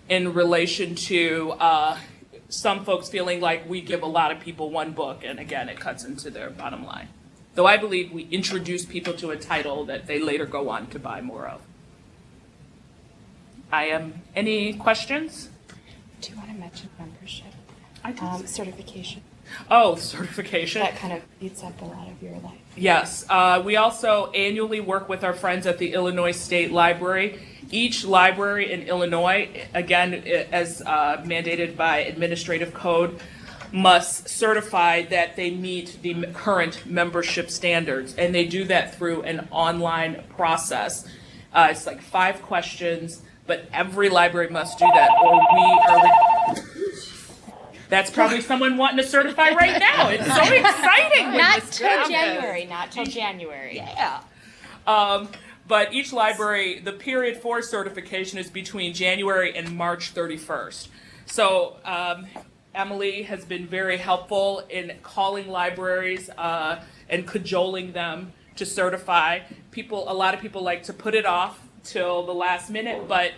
in relation to some folks feeling like we give a lot of people one book, and again, it cuts into their bottom line. Though I believe we introduce people to a title that they later go on to buy more of. Any questions? Do you want to mention membership? I do. Certification. Oh, certification. That kind of eats up a lot of your life. Yes. We also annually work with our friends at the Illinois State Library. Each library in Illinois, again, as mandated by administrative code, must certify that they meet the current membership standards. And they do that through an online process. It's like 5 questions, but every library must do that, or we are... That's probably someone wanting to certify right now. It's so exciting. Not till January. Not till January. Yeah. But each library, the period for certification is between January and March 31st. So Emily has been very helpful in calling libraries and cajoling them to certify. A lot of people like to put it off till the last minute, but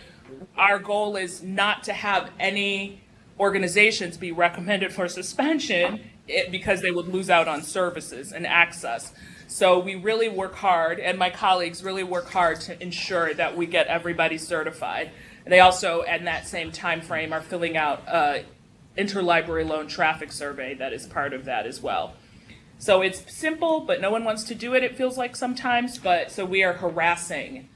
our goal is not to have any organizations be recommended for suspension because they would lose out on services and access. So we really work hard, and my colleagues really work hard to ensure that we get everybody certified. They also, in that same time frame, are filling out interlibrary loan traffic survey that is part of that as well. So it's simple, but no one wants to do it, it feels like sometimes, but so we are harassing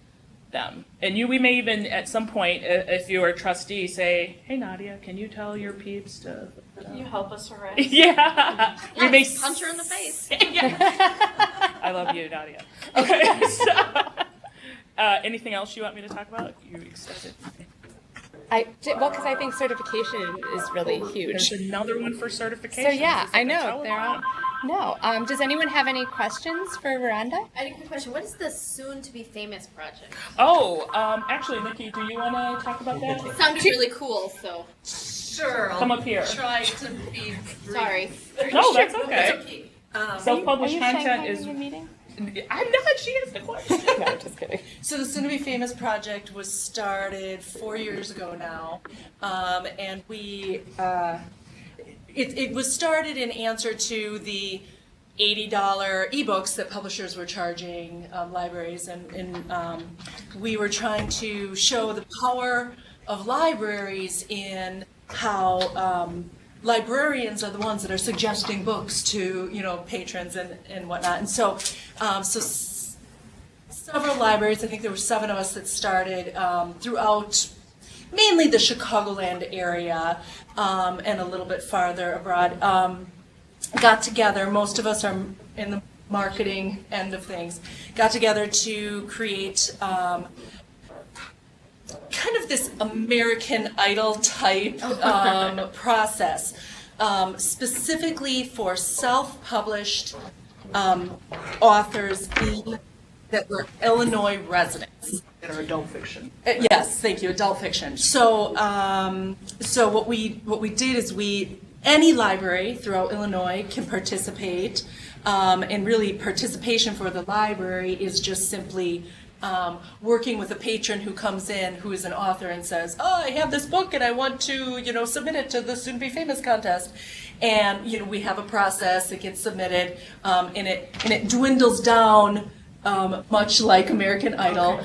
them. And we may even at some point, if you're a trustee, say, hey Nadia, can you tell your peeps to... Can you help us harass? Yeah. We may punch her in the face. I love you, Nadia. Okay. So, anything else you want me to talk about? You accepted. Because I think certification is really huge. There's another one for certification. So yeah, I know. They're on. No. Does anyone have any questions for Veranda? I had a quick question. What is the soon-to-be famous project? Oh, actually, Nikki, do you want to talk about that? It sounded really cool, so. Sure. Come up here. Try to be brief. Sorry. No, that's okay. It's okay. Self-published content is... The meeting? I'm not, she is the question. No, I'm just kidding. So the Soon to Be Famous project was started 4 years ago now, and we it was started in answer to the $80 ebooks that publishers were charging libraries, and we were trying to show the power of libraries in how librarians are the ones that are suggesting books to, patrons and whatnot. And so several libraries, I think there were 7 of us that started throughout mainly the Chicagoland area and a little bit farther abroad, got together. Most of us are in the marketing end of things, got together to create kind of this American Idol type process, specifically for self-published authors that were Illinois residents. that are adult fiction. Yes, thank you, adult fiction. So, so what we did is any library throughout Illinois can participate, and really participation for the library is just simply working with a patron who comes in, who is an author and says, oh, I have this book and I want to, submit it to the Soon to Be Famous contest. And, we have a process, it gets submitted, and it dwindles down, much like American Idol.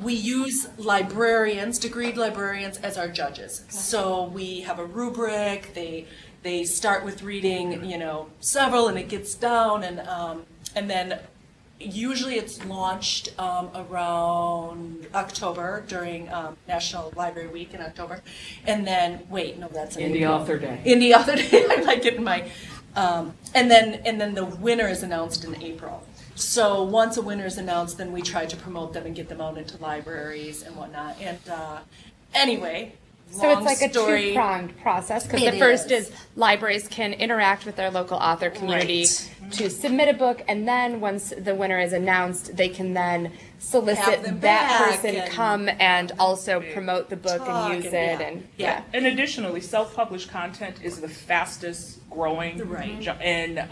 We use librarians, degreed librarians, as our judges. So we have a rubric, they start with reading, several, and it gets down, and then usually it's launched around October during National Library Week in October, and then that's in Indie Author Day. Indie Author Day. I like getting my, and then the winner is announced in April. So once a winner is announced, then we try to promote them and get them out into libraries and whatnot. And anyway. So it's like a two-pronged process, because the first is libraries can interact with their local author community to submit a book, and then once the winner is announced, they can then solicit that person to come and also promote the book and use it. And additionally, self-published content is the fastest growing in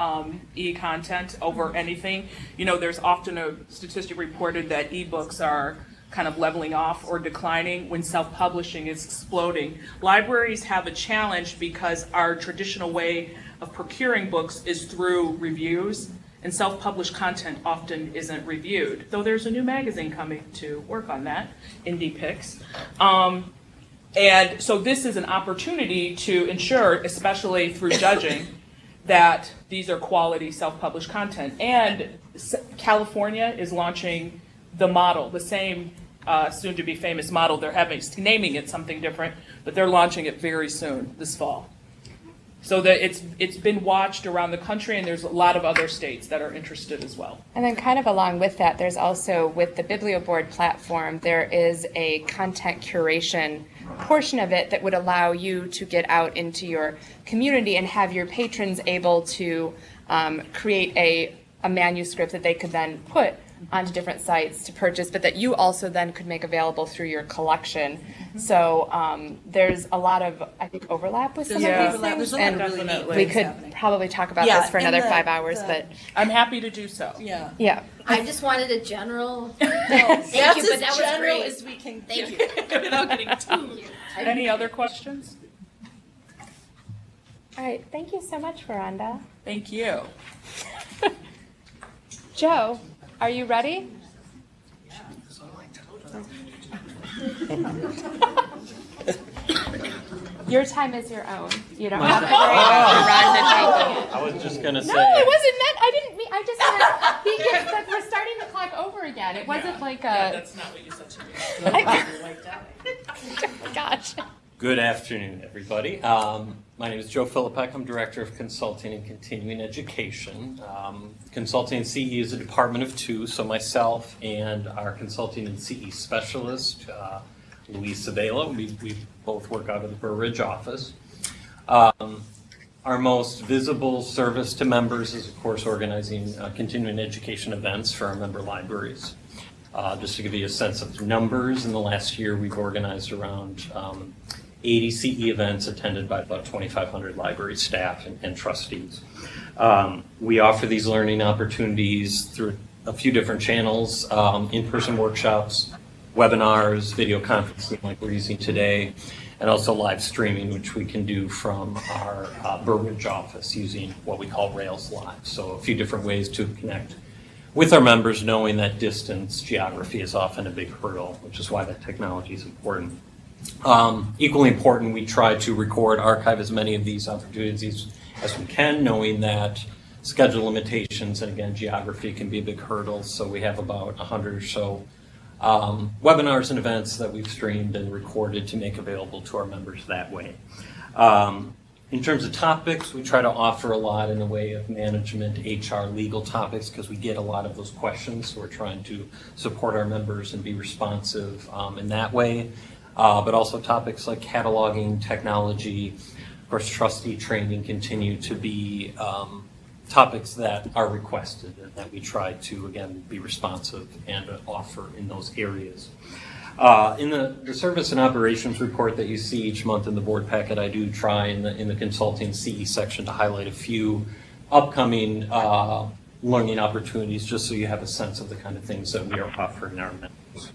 e-content over anything. There's often a statistic reported that ebooks are kind of leveling off or declining when self-publishing is exploding. Libraries have a challenge because our traditional way of procuring books is through reviews, and self-published content often isn't reviewed, though there's a new magazine coming to work on that, Indie Picks. And so this is an opportunity to ensure, especially through judging, that these are quality self-published content. And California is launching the model, the same soon-to-be famous model they're having, naming it something different, but they're launching it very soon, this fall. So that it's been watched around the country, and there's a lot of other states that are interested as well. And then kind of along with that, there's also, with the BiblioBoard platform, there is a content curation portion of it that would allow you to get out into your community and have your patrons able to create a manuscript that they could then put onto different sites to purchase, but that you also then could make available through your collection. So there's a lot of, I think, overlap with some of these things, and we could probably talk about this for another 5 hours, but I'm happy to do so. Yeah. I just wanted a general. That's Thank you, but as that was general great. as we can. Thank you. Without getting too. Any other questions? All right, thank you so much, Veranda. Thank you. Joe, are you ready? Your time is your own. You don't have to worry about Veranda taking it. I was just gonna say. No, it wasn't meant. I didn't mean. I just meant he gets like we're starting the clock over again. It wasn't like a. Yeah, that's not what you said to me. Gosh. Good afternoon, everybody. My name is Joe Philippek. I'm Director of Consulting and Continuing Education. Consulting and CE is a department of two, so myself and our Consulting and CE specialist, Luis Sabela, we both work out of the Burr Ridge office. Our most visible service to members is, of course, organizing continuing education events for our member libraries. Just to give you a sense of numbers, in the last year we've organized around 80 CE events attended by about 2,500 library staff and trustees. We offer these learning opportunities through a few different channels, in-person workshops, webinars, video conferencing like we're using today, and also live streaming, which we can do from our Burr Ridge office using what we call Rails Live. So a few different ways to connect with our members, knowing that distance, geography is often a big hurdle, which is why that technology is important. Equally important, we try to record, archive as many of these opportunities as we can, knowing that schedule limitations and again, geography can be a big hurdle. So we have about 100 or so webinars and events that we've streamed and recorded to make available to our members that way. In terms of topics, we try to offer a lot in the way of management, HR, legal topics, because we get a lot of those questions. So we're trying to support our members and be responsive in that way. But also topics like cataloging, technology, of course, trustee training continue to be topics that are requested and that we try to, again, be responsive and offer in those areas. In the service and operations report that you see each month in the board packet, I do try in the consulting CE section to highlight a few upcoming learning opportunities, just so you have a sense of the kind of things that we are offering our members.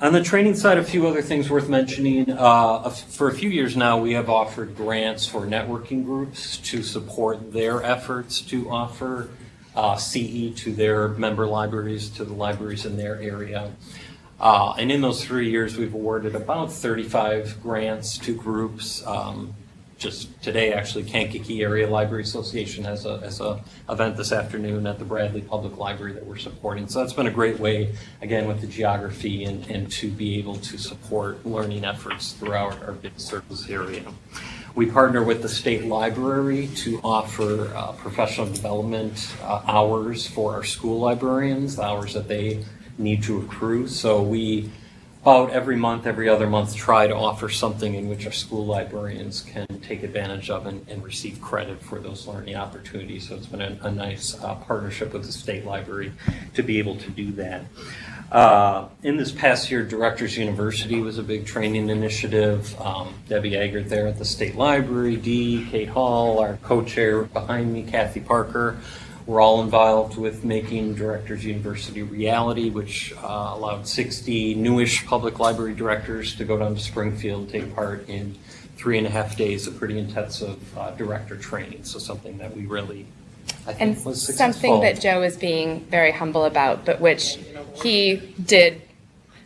On the training side, a few other things worth mentioning. For a few years now, we have offered grants for networking groups to support their efforts to offer CE to their member libraries, to the libraries in their area. And in those 3 years, we've awarded about 35 grants to groups. Just today, actually, Kankakee Area Library Association has a event this afternoon at the Bradley Public Library that we're supporting. So that's been a great way, again, with the geography and to be able to support learning efforts throughout our big service area. We partner with the state library to offer professional development hours for our school librarians, the hours that they need to accrue. So we about every month, every other month, try to offer something in which our school librarians can take advantage of and receive credit for those learning opportunities. So it's been a nice partnership with the state library to be able to do that. In this past year, Directors University was a big training initiative. Debbie Eggert there at the state library, Dee, Kate Hall, our co-chair behind me, Kathy Parker. We're all involved with making Directors University a reality, which allowed 60 newish public library directors to go down to Springfield and take part in 3.5 days of pretty intensive director training. So something that we really, I think, was successful. Something that Joe is being very humble about, but which he did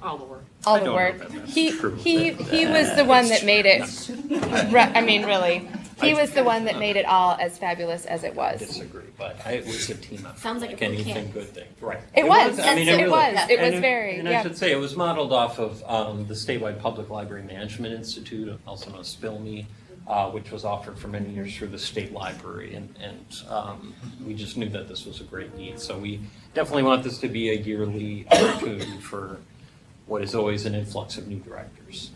All the work. all the work. He was the one that made it. I mean, really, he was the one that made it all as fabulous as it was. I disagree, but it was a team effort. Sounds like a boot anything camp. good thing, right? It was. I mean, It really- was. It was and very. And Yeah. I should say, it was modeled off of the statewide Public Library Management Institute, also known as SPILME, which was offered for many years through the state library, and we just knew that this was a great need. So we definitely want this to be a yearly opportunity for what is always an influx of new directors.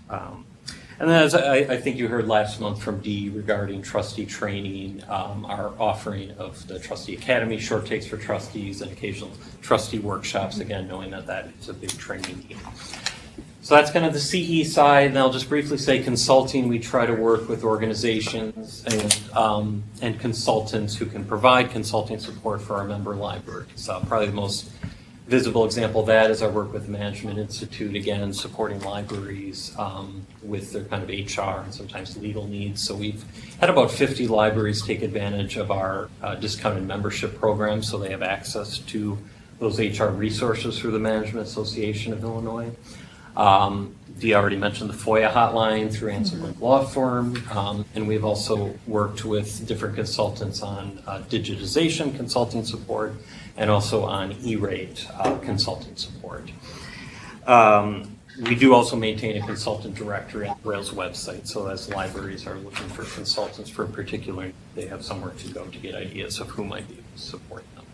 And then, as I think you heard last month from Dee regarding trustee training, our offering of the Trustee Academy, short takes for trustees, and occasional trustee workshops, again, knowing that that is a big training need. So that's kind of the CE side, and I'll just briefly say consulting. We try to work with organizations and consultants who can provide consulting support for our member libraries. Probably the most visible example of that is our work with the Management Institute, again, supporting libraries with their kind of HR and sometimes legal needs. So we've had about 50 libraries take advantage of our discounted membership program, so they have access to those HR resources through the Management Association of Illinois. Dee already mentioned the FOIA hotline through Ansel Law Firm, and we've also worked with different consultants on digitization consulting support and also on E-rate consulting support. We do also maintain a consultant directory on Rails website, so as libraries are looking for consultants for a particular, they have somewhere to go to get ideas of who might be able to support them.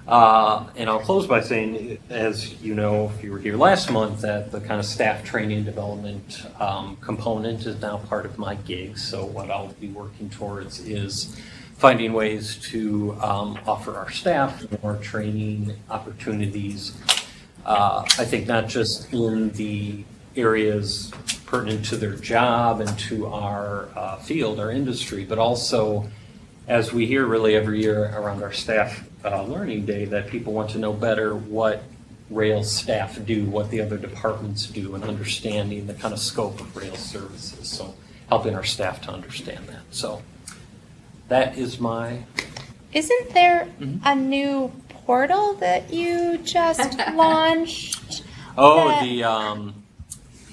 And I'll close by saying, as you know, if you were here last month, that the kind of staff training and development component is now part of my gig. So what I'll be working towards is finding ways to offer our staff more training opportunities. I think not just in the areas pertinent to their job and to our field, our industry, but also as we hear really every year around our staff learning day, that people want to know better what Rails staff do, what the other departments do, and understanding the kind of scope of Rails services. So helping our staff to understand that. So that is my... Isn't there a new portal that you just launched? Oh, that-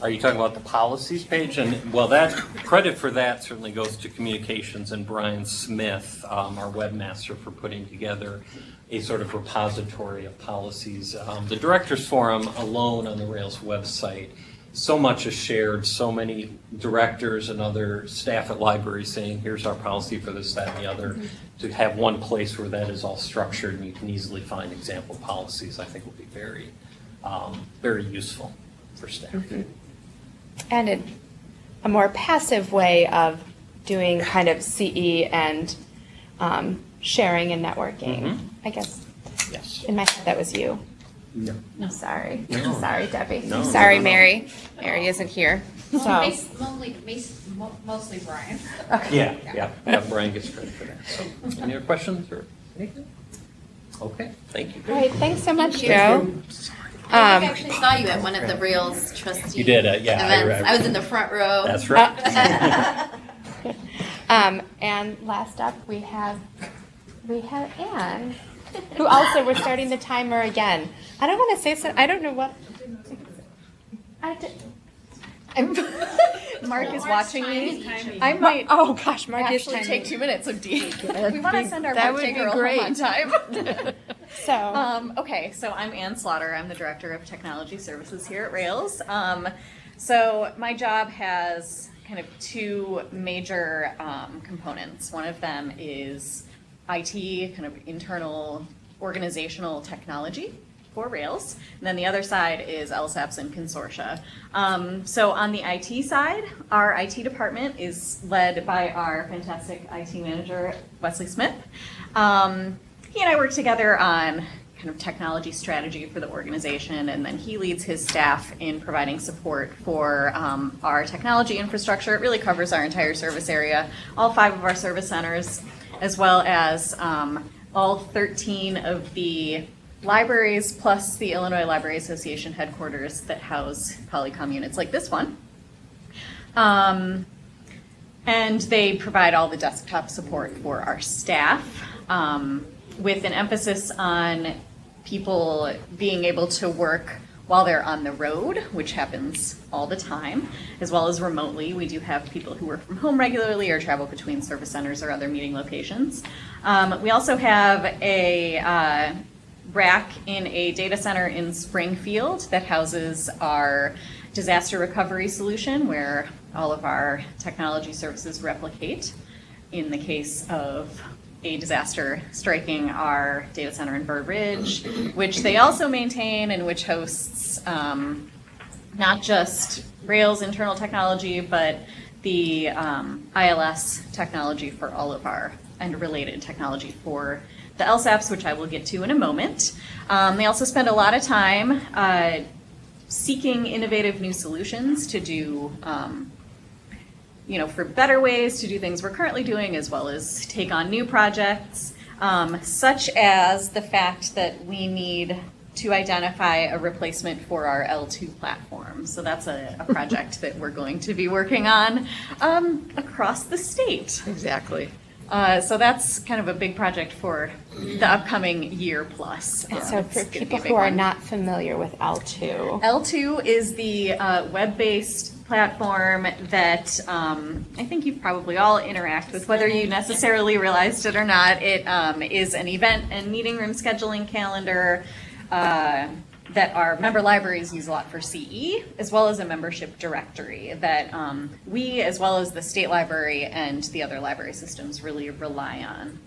are you talking about the policies page? And well, that credit for that certainly goes to communications and Brian Smith, our webmaster, for putting together a sort of repository of policies. The Directors Forum alone on the Rails website, so much is shared, so many directors and other staff at libraries saying, here's our policy for this, that, and the other. To have one place where that is all structured and you can easily find example policies, I think will be very, very useful for staff. And a more passive way of doing kind of CE and sharing and networking. Mhm. I guess Yes. in my head that was you. No. I'm sorry. No. Sorry, Debbie. No, no, Sorry, no, no. Mary. Mary isn't here. So. Mostly Brian. Yeah. Brian gets credit for that. So, any other questions or anything? Okay, thank you. All right, thanks so much, Thank Joe. I think I actually saw you at one of the Rails trustee You did, yeah, events. I was in the front row. That's right. And last up, we have Anne, who also, we're starting the timer again. I don't want to say so, I don't know what. Mark is watching me. I might. Oh gosh, Mark is actually timing. take 2 minutes of D. We want to send our That birthday would be girl great. home on time. So. Okay, so I'm Ann Slaughter. I'm the Director of Technology Services here at Rails. So my job has kind of two major components. One of them is IT, kind of internal organizational technology for Rails. And then the other side is LSAPs and consortia. So on the IT side, our IT department is led by our fantastic IT manager, Wesley Smith. He and I work together on kind of technology strategy for the organization, and then he leads his staff in providing support for our technology infrastructure. It really covers our entire service area, all 5 of our service centers, as well as all 13 of the libraries plus the Illinois Library Association headquarters that house Polycom units like this one. And they provide all the desktop support for our staff, with an emphasis on people being able to work while they're on the road, which happens all the time, as well as remotely. We do have people who work from home regularly or travel between service centers or other meeting locations. We also have a rack in a data center in Springfield that houses our disaster recovery solution, where all of our technology services replicate in the case of a disaster striking our data center in Burr Ridge, which they also maintain and which hosts not just Rails internal technology, but the ILS technology for all of our and related technology for the LSAPs, which I will get to in a moment. They also spend a lot of time seeking innovative new solutions to do for better ways to do things we're currently doing, as well as take on new projects, such as the fact that we need to identify a replacement for our L2 platform. So that's a project that we're going to be working on across the state. Exactly. So that's kind of a big project for the upcoming year plus. So for people who are not familiar with L2. L2 is the web-based platform that I think you probably all interact with, whether you necessarily realized it or not. It is an event and meeting room scheduling calendar that our member libraries use a lot for CE, as well as a membership directory that we, as well as the state library and the other library systems, really rely on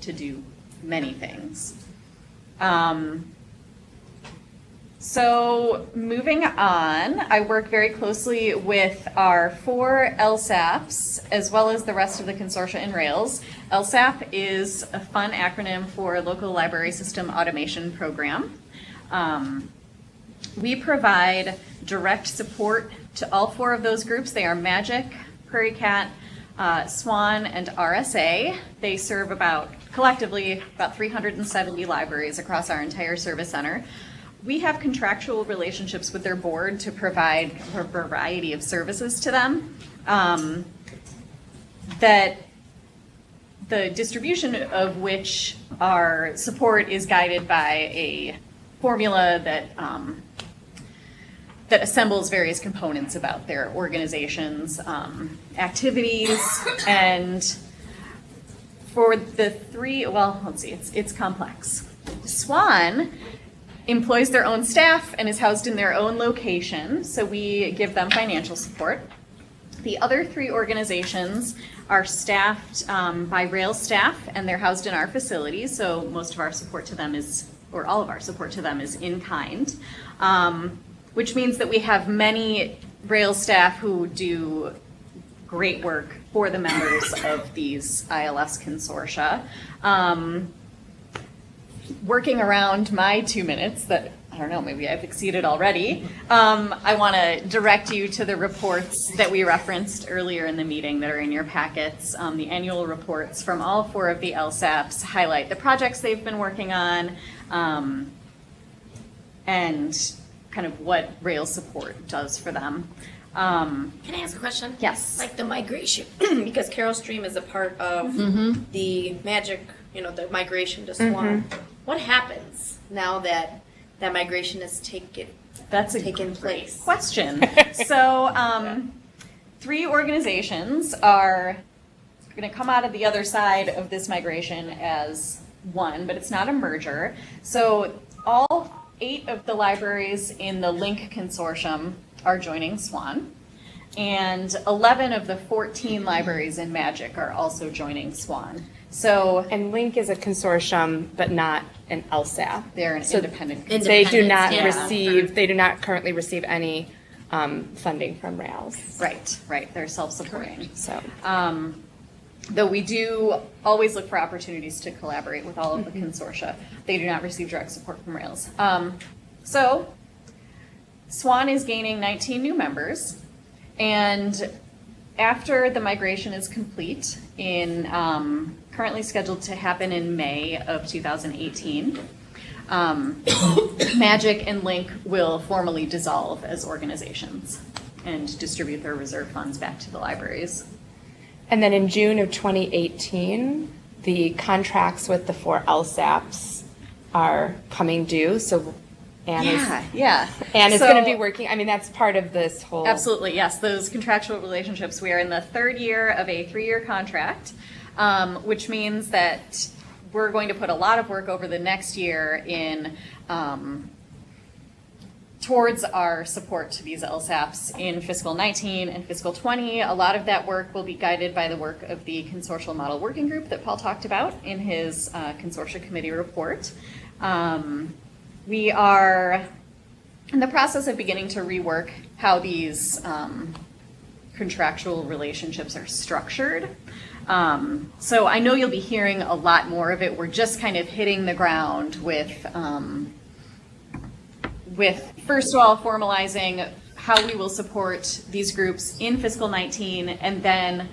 to do many things. So moving on, I work very closely with our 4 LSAPs, as well as the rest of the consortia in Rails. LSAP is a fun acronym for Local Library System Automation Program. We provide direct support to all 4 of those groups. They are Magic, Prairie Cat, SWAN, and RSA. They serve collectively about 370 libraries across our entire service center. We have contractual relationships with their board to provide a variety of services to them that the distribution of which our support is guided by a formula that that assembles various components about their organization's activities. And for the 3, well, let's see, it's complex. SWAN employs their own staff and is housed in their own location, so we give them financial support. The other 3 organizations are staffed by Rails staff, and they're housed in our facilities, so most of our support to them or all of our support to them is in kind, which means that we have many Rails staff who do great work for the members of these ILS consortia. Working around my 2 minutes that, I don't know, maybe I've exceeded already, I want to direct you to the reports that we referenced earlier in the meeting that are in your packets. The annual reports from all 4 of the LSAPs highlight the projects they've been working on and kind of what Rails support does for them. Can I ask a question? Yes. Like the migration, because Carol Stream is a part of the Magic, the migration to Swan. What happens now that that migration has taken place? Question. So, 3 organizations are going to come out of the other side of this migration as one, but it's not a merger. So, all 8 of the libraries in the LINK consortium are joining SWAN, and 11 of the 14 libraries in Magic are also joining SWAN. So, and LINK is a consortium, but not an LSAP. They're an independent. They do not receive. They do not currently receive any funding from Rails. Right. They're self-supporting. So, though we do always look for opportunities to collaborate with all of the consortia, they do not receive direct support from Rails. So, SWAN is gaining 19 new members, and after the migration is complete, currently scheduled to happen in May of 2018, Magic and LINK will formally dissolve as organizations and distribute their reserve funds back to the libraries. and then in June of 2018, the contracts with the 4 LSAPs are coming due. So Anne is going to be working. I mean, that's part of this whole. Absolutely, yes. Those contractual relationships. We are in the 3rd year of a 3-year contract, which means that we're going to put a lot of work over the next year in towards our support to these LSAPs in fiscal 19 and fiscal 20. A lot of that work will be guided by the work of the Consortial Model Working Group that Paul talked about in his Consortia Committee report. We are in the process of beginning to rework how these contractual relationships are structured. So I know you'll be hearing a lot more of it. We're just kind of hitting the ground with first of all, formalizing how we will support these groups in fiscal 19, and then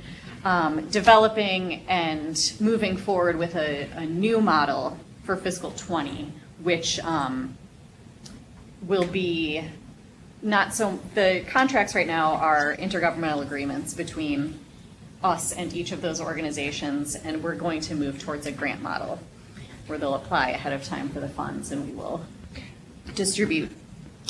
developing and moving forward with a new model for fiscal 20, which will be not so, the contracts right now are intergovernmental agreements between us and each of those organizations, and we're going to move towards a grant model where they'll apply ahead of time for the funds, and we will distribute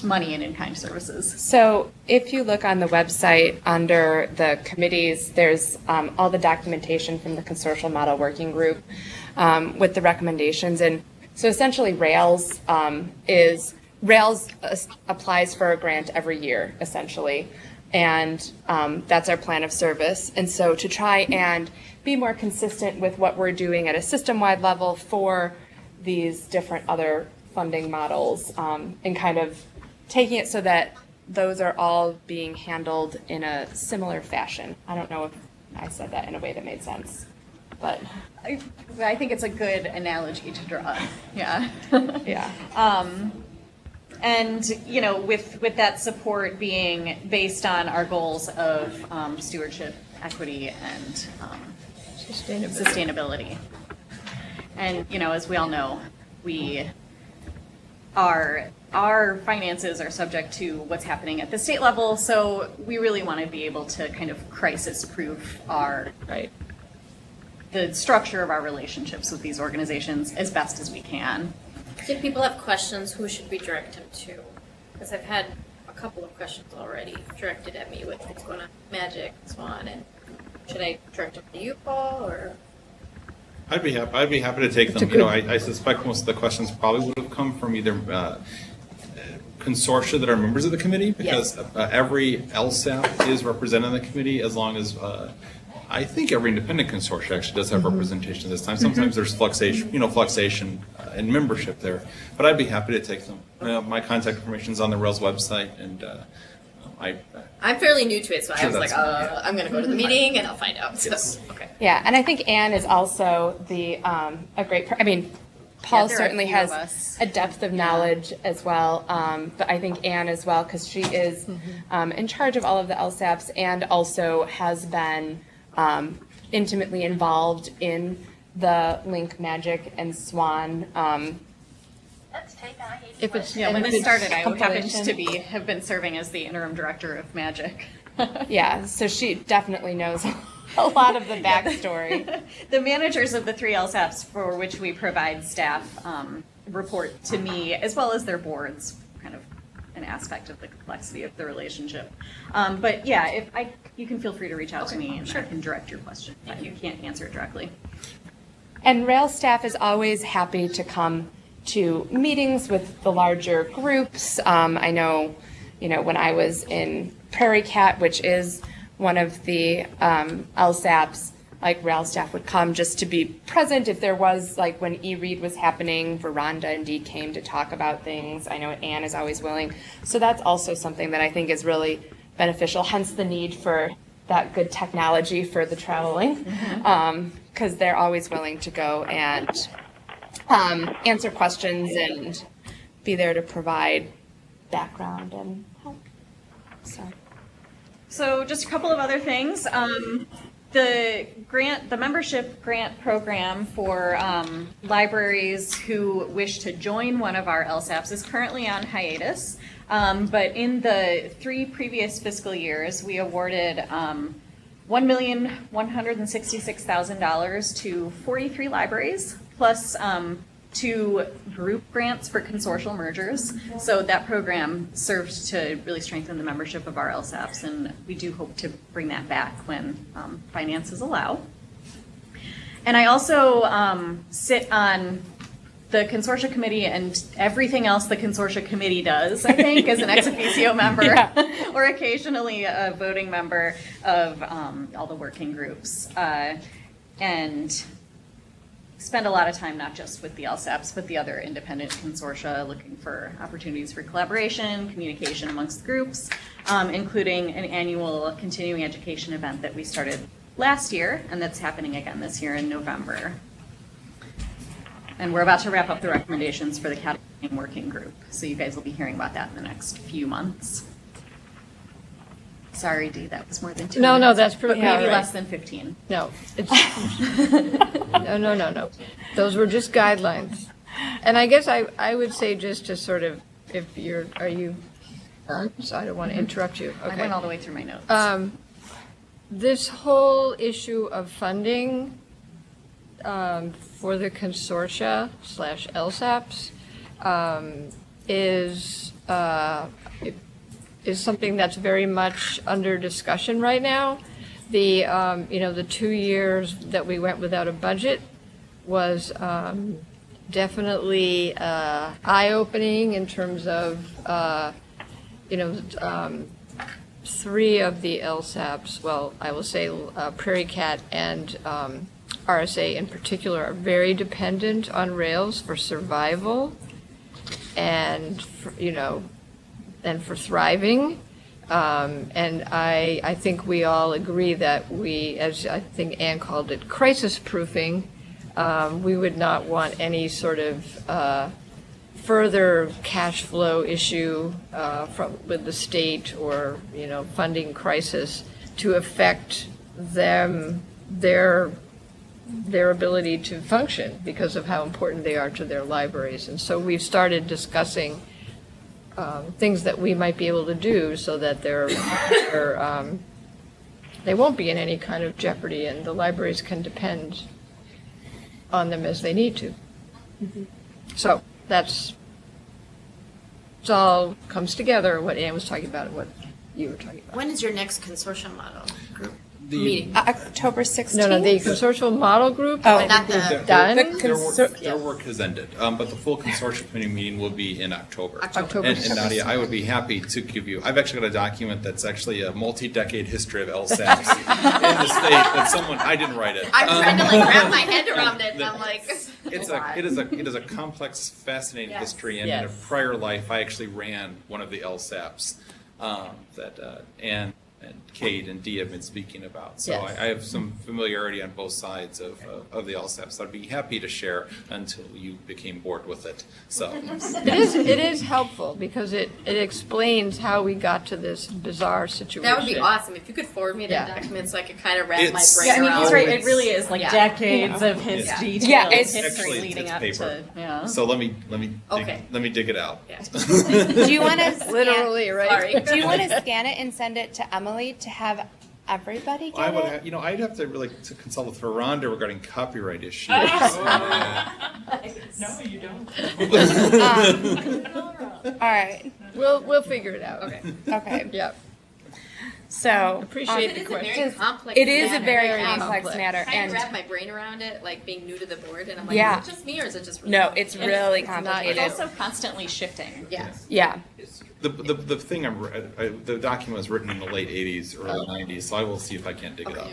money and in-kind services. So if you look on the website under the committees, there's all the documentation from the Consortial Model Working Group with the recommendations. And so essentially Rails applies for a grant every year, essentially. And that's our plan of service. And so to try and be more consistent with what we're doing at a system-wide level for these different other funding models, and kind of taking it so that those are all being handled in a similar fashion. I don't know if I said that in a way that made sense, but I think it's a good analogy to draw. Yeah. Yeah. And, you know, with that support being based on our goals of stewardship, equity, and sustainability. And, you know, as we all know, our finances are subject to what's happening at the state level, so we really want to be able to kind of crisis-proof the structure of our relationships with these organizations as best as we can. If people have questions, who should we direct them to? Because I've had a couple of questions already directed at me with what's going on Magic, Swan, and should I direct them to you, Paul, or? I'd be happy to take them. You know, I suspect most of the questions probably would have come from either consortia that are members of the committee, because every LSAP is represented in the committee, as long as I think every independent consortia actually does have representation this time. Sometimes there's fluctuation in membership there, but I'd be happy to take them. My contact information is on the Rails website, and I'm fairly new to it, so I Sure, was like, that's fine, yeah. I'm going to go to the meeting and I'll find out. So, Yes. okay. Yeah, and I think Anne is also a great, Paul there are a certainly few of has us. a depth of knowledge as well, but I think Anne as well, because she is in charge of all of the LSAPs and also has been intimately involved in the Link Magic and Swan. If it's, Yeah, when if this it's started, I happened compilation. to have been serving as the interim director of Magic. Yeah, so she definitely knows a lot of the backstory. The managers of the three LSAPs for which we provide staff report to me, as well as their boards, kind of an aspect of the complexity of the relationship. But yeah, you can feel free to reach out to me and I can direct your question if you can't answer it directly. And Rail staff is always happy to come to meetings with the larger groups. I know, when I was in Prairie Cat, which is one of the LSAPs, like Rail staff would come just to be present if there was, like when E-Read was happening, Veranda and Dee came to talk about things. I know Anne is always willing. So that's also something that I think is really beneficial, hence the need for that good technology for the traveling, because they're always willing to go and answer questions and be there to provide background and help. So just a couple of other things. The membership grant program for libraries who wish to join one of our LSAPs is currently on hiatus. But in the 3 previous fiscal years, we awarded $1,166,000 to 43 libraries, plus 2 group grants for consortial mergers. So that program serves to really strengthen the membership of our LSAPs, and we do hope to bring that back when finances allow. And I also sit on the consortia committee and everything else the consortia committee does, I think, as an ex officio member, or occasionally a voting member of all the working groups. And spend a lot of time not just with the LSAPs, but the other independent consortia, looking for opportunities for collaboration, communication amongst the groups, including an annual continuing education event that we started last year, and that's happening again this year in November. And we're about to wrap up the recommendations for the cataloging working group, so you guys will be hearing about that in the next few months. Sorry, Dee, that was more than 2 No, minutes. that's But pretty maybe all right. less than 15. No, it's, no. Those were just guidelines. And I guess I would say just to sort of, are you on? So I don't want to interrupt you. I Okay. went all the way through my notes. This whole issue of funding for the consortia / LSAPs is something that's very much under discussion right now. The 2 years that we went without a budget was definitely eye-opening in terms of 3 of the LSAPs, well, I will say Prairie Cat and RSA in particular, are very dependent on Rails for survival and for thriving. And I think we all agree that as I think Anne called it, crisis proofing, we would not want any sort of further cash flow issue with the state or, funding crisis to affect their ability to function because of how important they are to their libraries. And so we've started discussing things that we might be able to do so that they won't be in any kind of jeopardy and the libraries can depend on them as they need to. So it all comes together, what Anne was talking about and what you were talking about. When is your next consortium model group meeting? October 16th? No, the consortial model group, Oh, I not think the- is done. Their work has ended, but the full consortium committee meeting will be in October. October And 16th. Nadia, I would be happy to give you, I've actually got a document that's actually a multi-decade history of LSAPs in the state that I didn't write it. I'm trying to wrap my head around it, and I'm like, It is a complex, fascinating Yes. history, and in a prior life, I actually ran one of the LSAPs. that Ann and Kate and Dee have been speaking about. So Yes. I have some familiarity on both sides of the LSAP, so I'd be happy to share until you became bored with it. So It is helpful because it explains how we got to this bizarre situation. That would be awesome. If you could forward me the Yeah. documents so I could kind of wrap my It's- brain Yeah, I mean, around he's right, it. it really is like Yeah. decades of his Yeah. detailed Yeah, it's- history Actually, leading it's up paper. to, yeah. So let me Okay. let me dig it out. Do you want to Literally, right? Sorry. Do you want to scan it and send it to Emily to have everybody I get would, it? I'd have to really to consult with Veranda regarding copyright issues. No, you don't. All right. We'll figure it out. Okay. Okay. Yep. So Appreciate It the is a very question. complex it is a matter. very Very complex complex. matter, Trying to and wrap my brain around it, like being new to the board, and I'm like, Yeah. is it just me or is it just no, it's And really It's complicated. also constantly shifting. Yeah. Yeah. The thing the document was written in the late '80s, early '90s, so I will see if I can't dig it up.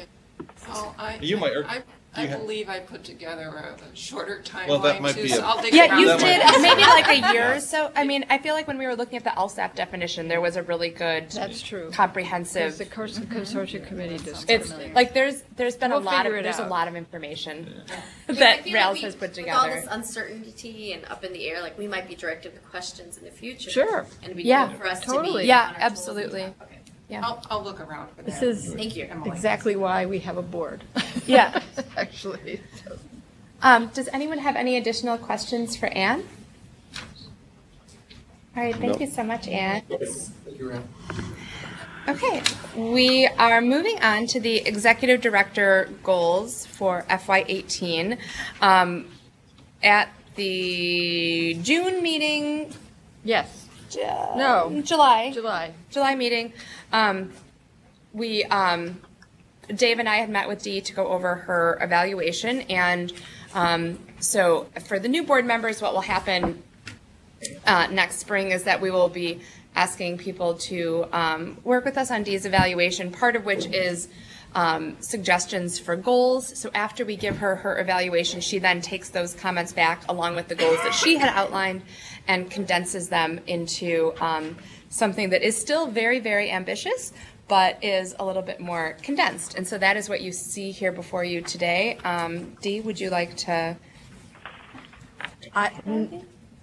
Oh, You might. Or, I you have- believe I put together a shorter timeline Well, that might too, be so a- I'll dig Yeah, you around. did maybe like a year or so. I mean, I feel like when we were looking at the LSAP definition, there was a really good, That's true. comprehensive. The consortium committee discussed It's it. like there's been We'll a lot figure of it there's a out. lot of information I that feel like Rails we- has put With all together. this uncertainty and up in the air, like we might be directed with questions in the future. Sure. And it'd be Yeah, good for us totally. to be. Yeah, on our toes. absolutely. Okay. Yeah. I'll look around for that. This is Thank you, Emily. exactly why we have a board. Yeah. Actually. So. Does anyone have any additional questions for Anne? All right, thank No. you so much, Anne. Thank you, Ann. Okay, we are moving on to the executive director goals for FY18. At the June meeting, Yes. No. July meeting, we, Dave and I had met with Dee to go over her evaluation, and so for the new board members, what will happen next spring is that we will be asking people to work with us on Dee's evaluation, part of which is suggestions for goals. So after we give her her evaluation, she then takes those comments back along with the goals that she had outlined and condenses them into something that is still very, very ambitious, but is a little bit more condensed. And so that is what you see here before you today. Dee, would you like to?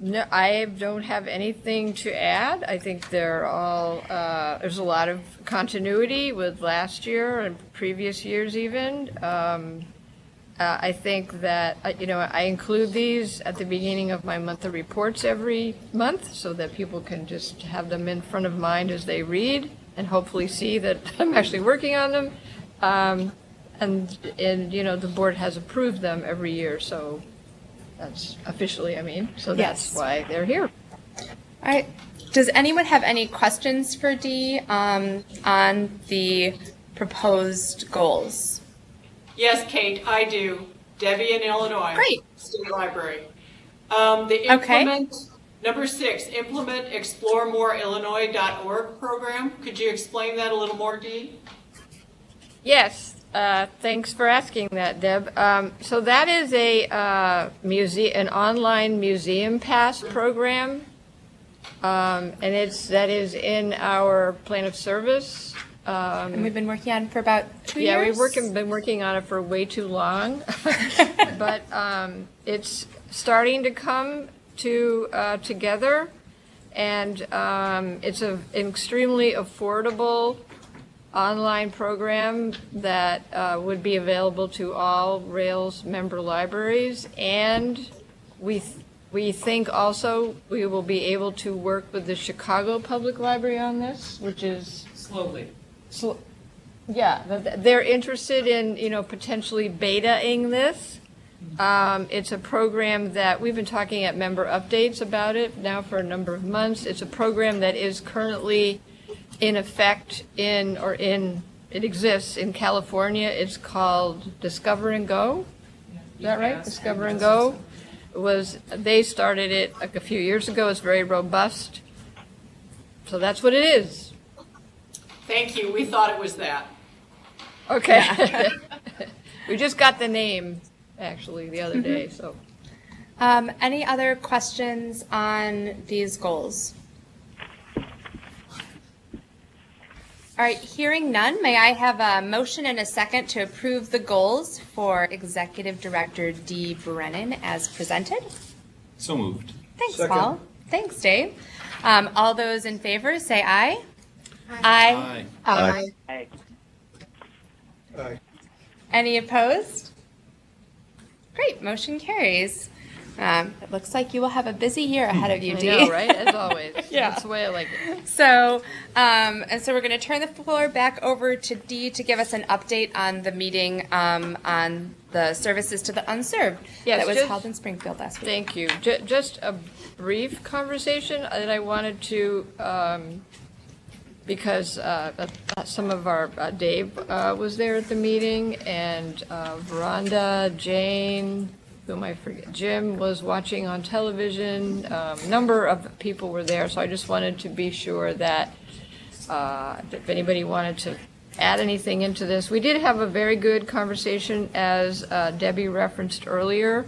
No, I don't have anything to add. I think they're all, there's a lot of continuity with last year and previous years even. I think that, I include these at the beginning of my monthly reports every month so that people can just have them in front of mind as they read and hopefully see that I'm actually working on them. And the board has approved them every year, so that's officially, so that's Yes. why they're here. All right. Does anyone have any questions for Dee on the proposed goals? Yes, Kate, I do. Debbie in Illinois. Great. State Library. The implement, number 6, implement exploremoreillinois.org program. Could you explain that a little more, Dee? Yes, thanks for asking that, Deb. So that is an online museum pass program, and that is in our plan of service. And we've been working on it for about 2 years? Yeah, we've been working on it for way too long, but it's starting to come together, and it's an extremely affordable online program that would be available to all Rails member libraries, and we think also we will be able to work with the Chicago Public Library on this, which is Slowly. yeah, they're interested in potentially beta-ing this. It's a program that we've been talking at member updates about it now for a number of months. It's a program that is currently in effect it exists in California. It's called Discover and Go. Is that right? Discover and Go. They started it like a few years ago. It's very robust. So that's what it is. Thank you. We thought it was that. Okay. We just got the name actually the other day, so. Any other questions on these goals? All right, hearing none, may I have a motion and a second to approve the goals for Executive Director Dee Brennan as presented? So moved. Thanks, Second. Paul. Thanks, Dave. All those in favor, say aye. Aye. Aye. Aye. Any opposed? Great, motion carries. It looks like you will have a busy year ahead of you, I Dee. know, right? As always. Yeah. That's the way I like it. So, and so we're going to turn the floor back over to Dee to give us an update on the meeting on the services to the unserved Yes, that was just- held in Springfield last week. Thank you. Just a brief conversation that I wanted to, because some of our, Dave was there at the meeting, and Veranda, Jane, whom I forget, Jim was watching on television. Number of people were there, so I just wanted to be sure that if anybody wanted to add anything into this. We did have a very good conversation, as Debbie referenced earlier,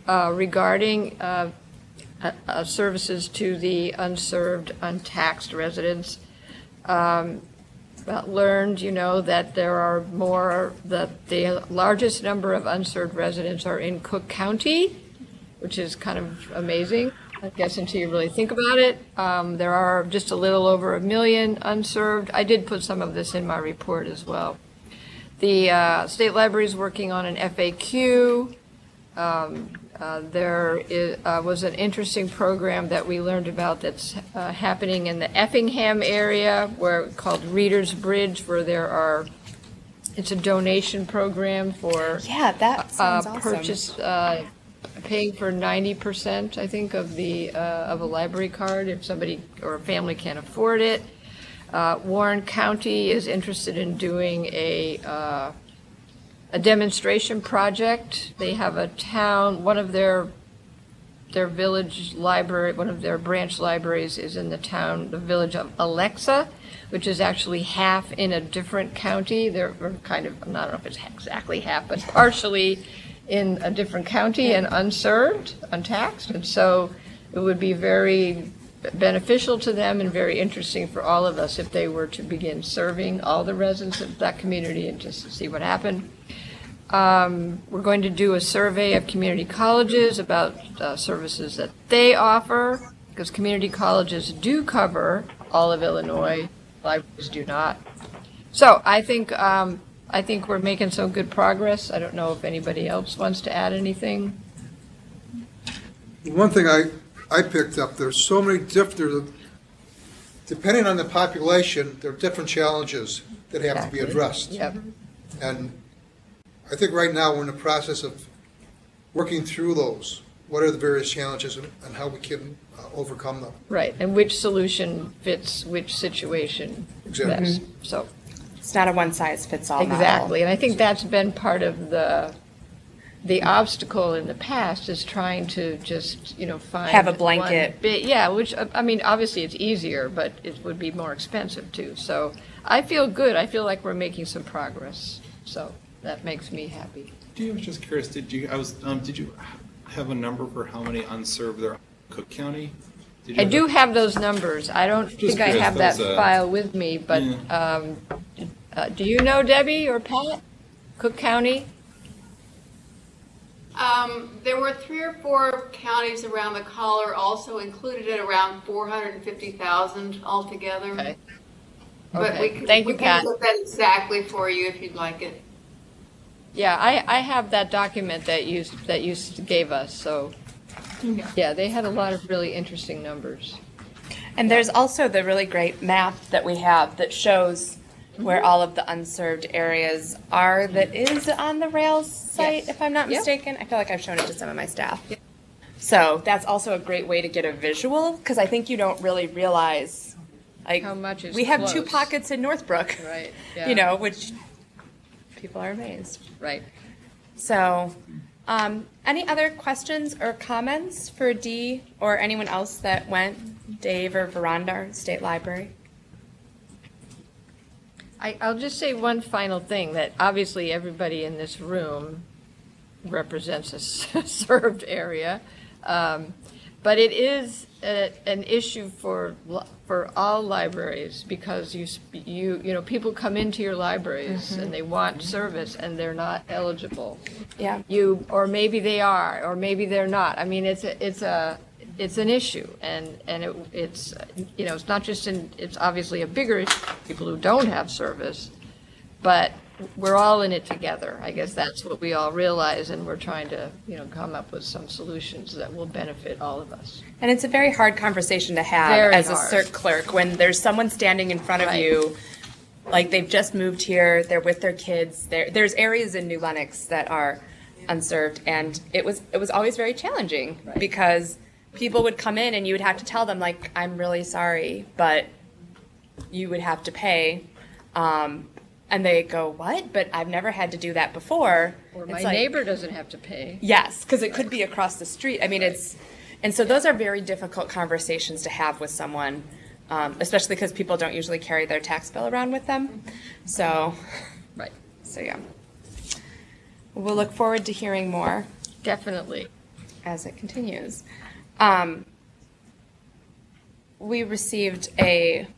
regarding services to the unserved, untaxed residents. Learned, that there are the largest number of unserved residents are in Cook County, which is kind of amazing, I guess, until you really think about it. There are just a little over 1 million unserved. I did put some of this in my report as well. The State Library is working on an FAQ. There was an interesting program that we learned about that's happening in the Effingham area, called Reader's Bridge, where it's a donation program for that sounds awesome. purchase, paying for 90%, I think, of a library card if somebody or a family can't afford it. Warren County is interested in doing a demonstration project. They have a town, one of their village library, one of their branch libraries is in the village of Alexa, which is actually half in a different county. They're kind of, I don't know if it's exactly half, but partially in a different county and unserved, untaxed. And so it would be very beneficial to them and very interesting for all of us if they were to begin serving all the residents of that community and just to see what happened. We're going to do a survey of community colleges about services that they offer, because community colleges do cover all of Illinois, libraries do not. So I think we're making some good progress. I don't know if anybody else wants to add anything. One thing I picked up, there's so many different, depending on the population, there are different challenges that have to be addressed. Yep. And I think right now we're in the process of working through those. What are the various challenges and how we can overcome them? Right, and which solution fits which situation Exactly. best. So It's not a one-size-fits-all model. exactly, and I think that's been part of the obstacle in the past, is trying to just, find Have a blanket. one bit, yeah, which, I mean, obviously it's easier, but it would be more expensive too. So I feel good. I feel like we're making some progress. So that makes me happy. I was just curious, did you have a number for how many unserved there are in Cook County? I do have those numbers. I don't think I curious, have that those, file with me, but do you know, Debbie or Pat? Cook County? There were 3 or 4 counties around the collar also included at around 450,000 altogether. Okay. But Okay. Thank you, we Pat. can get that exactly for you if you'd like it. Yeah, I have that document that you gave us, so, yeah, they had a lot of really interesting numbers. And there's also the really great map that we have that shows where all of the unserved areas are, that is on the Rails site, Yes. if I'm not Yep. mistaken. I feel like I've shown it to some of my staff. So that's also a great way to get a visual, because I think you don't really realize, like, How much is we have 2 close. pockets in Northbrook, Right, yeah. which people are amazed. Right. So, any other questions or comments for Dee or anyone else that went, Dave or Veranda, State Library? I'll just say one final thing, that obviously everybody in this room represents a served area. But it is an issue for all libraries, because you know, people come into your libraries and they want service and they're not eligible. Yeah. Or maybe they are, or maybe they're not. I mean, it's an issue, and it's you know, it's not just it's obviously a bigger issue for people who don't have service, but we're all in it together. I guess that's what we all realize, and we're trying to, you know, come up with some solutions that will benefit all of us. And it's a very hard conversation to have Very as a hard. CERT clerk when there's someone standing in front of Right. you, like they've just moved here, they're with their kids. There's areas in New Lenox that are unserved, and it was always very challenging because people would come in and you would have to tell them, like, I'm really sorry, but you would have to pay. And they go, what? But I've never had to do that before. Or It's my like- neighbor doesn't have to pay. Yes, because it could be across the street. I mean, and so those are very difficult conversations to have with someone, especially because people don't usually carry their tax bill around with them. So, Right. So yeah. We'll look forward to hearing more Definitely. as it continues. We received a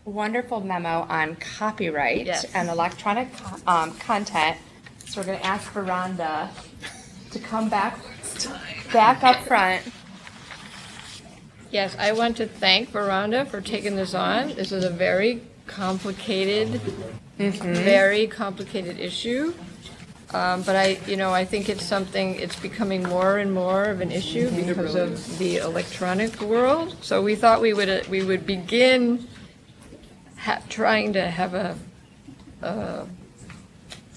wonderful memo on copyright Yes. and electronic content. So we're going to ask Veranda to come back up front. Yes, I want to thank Veranda for taking this on. This is a very complicated issue. But I think it's becoming more and more of an issue because of the electronic world. So we thought we would begin trying to have a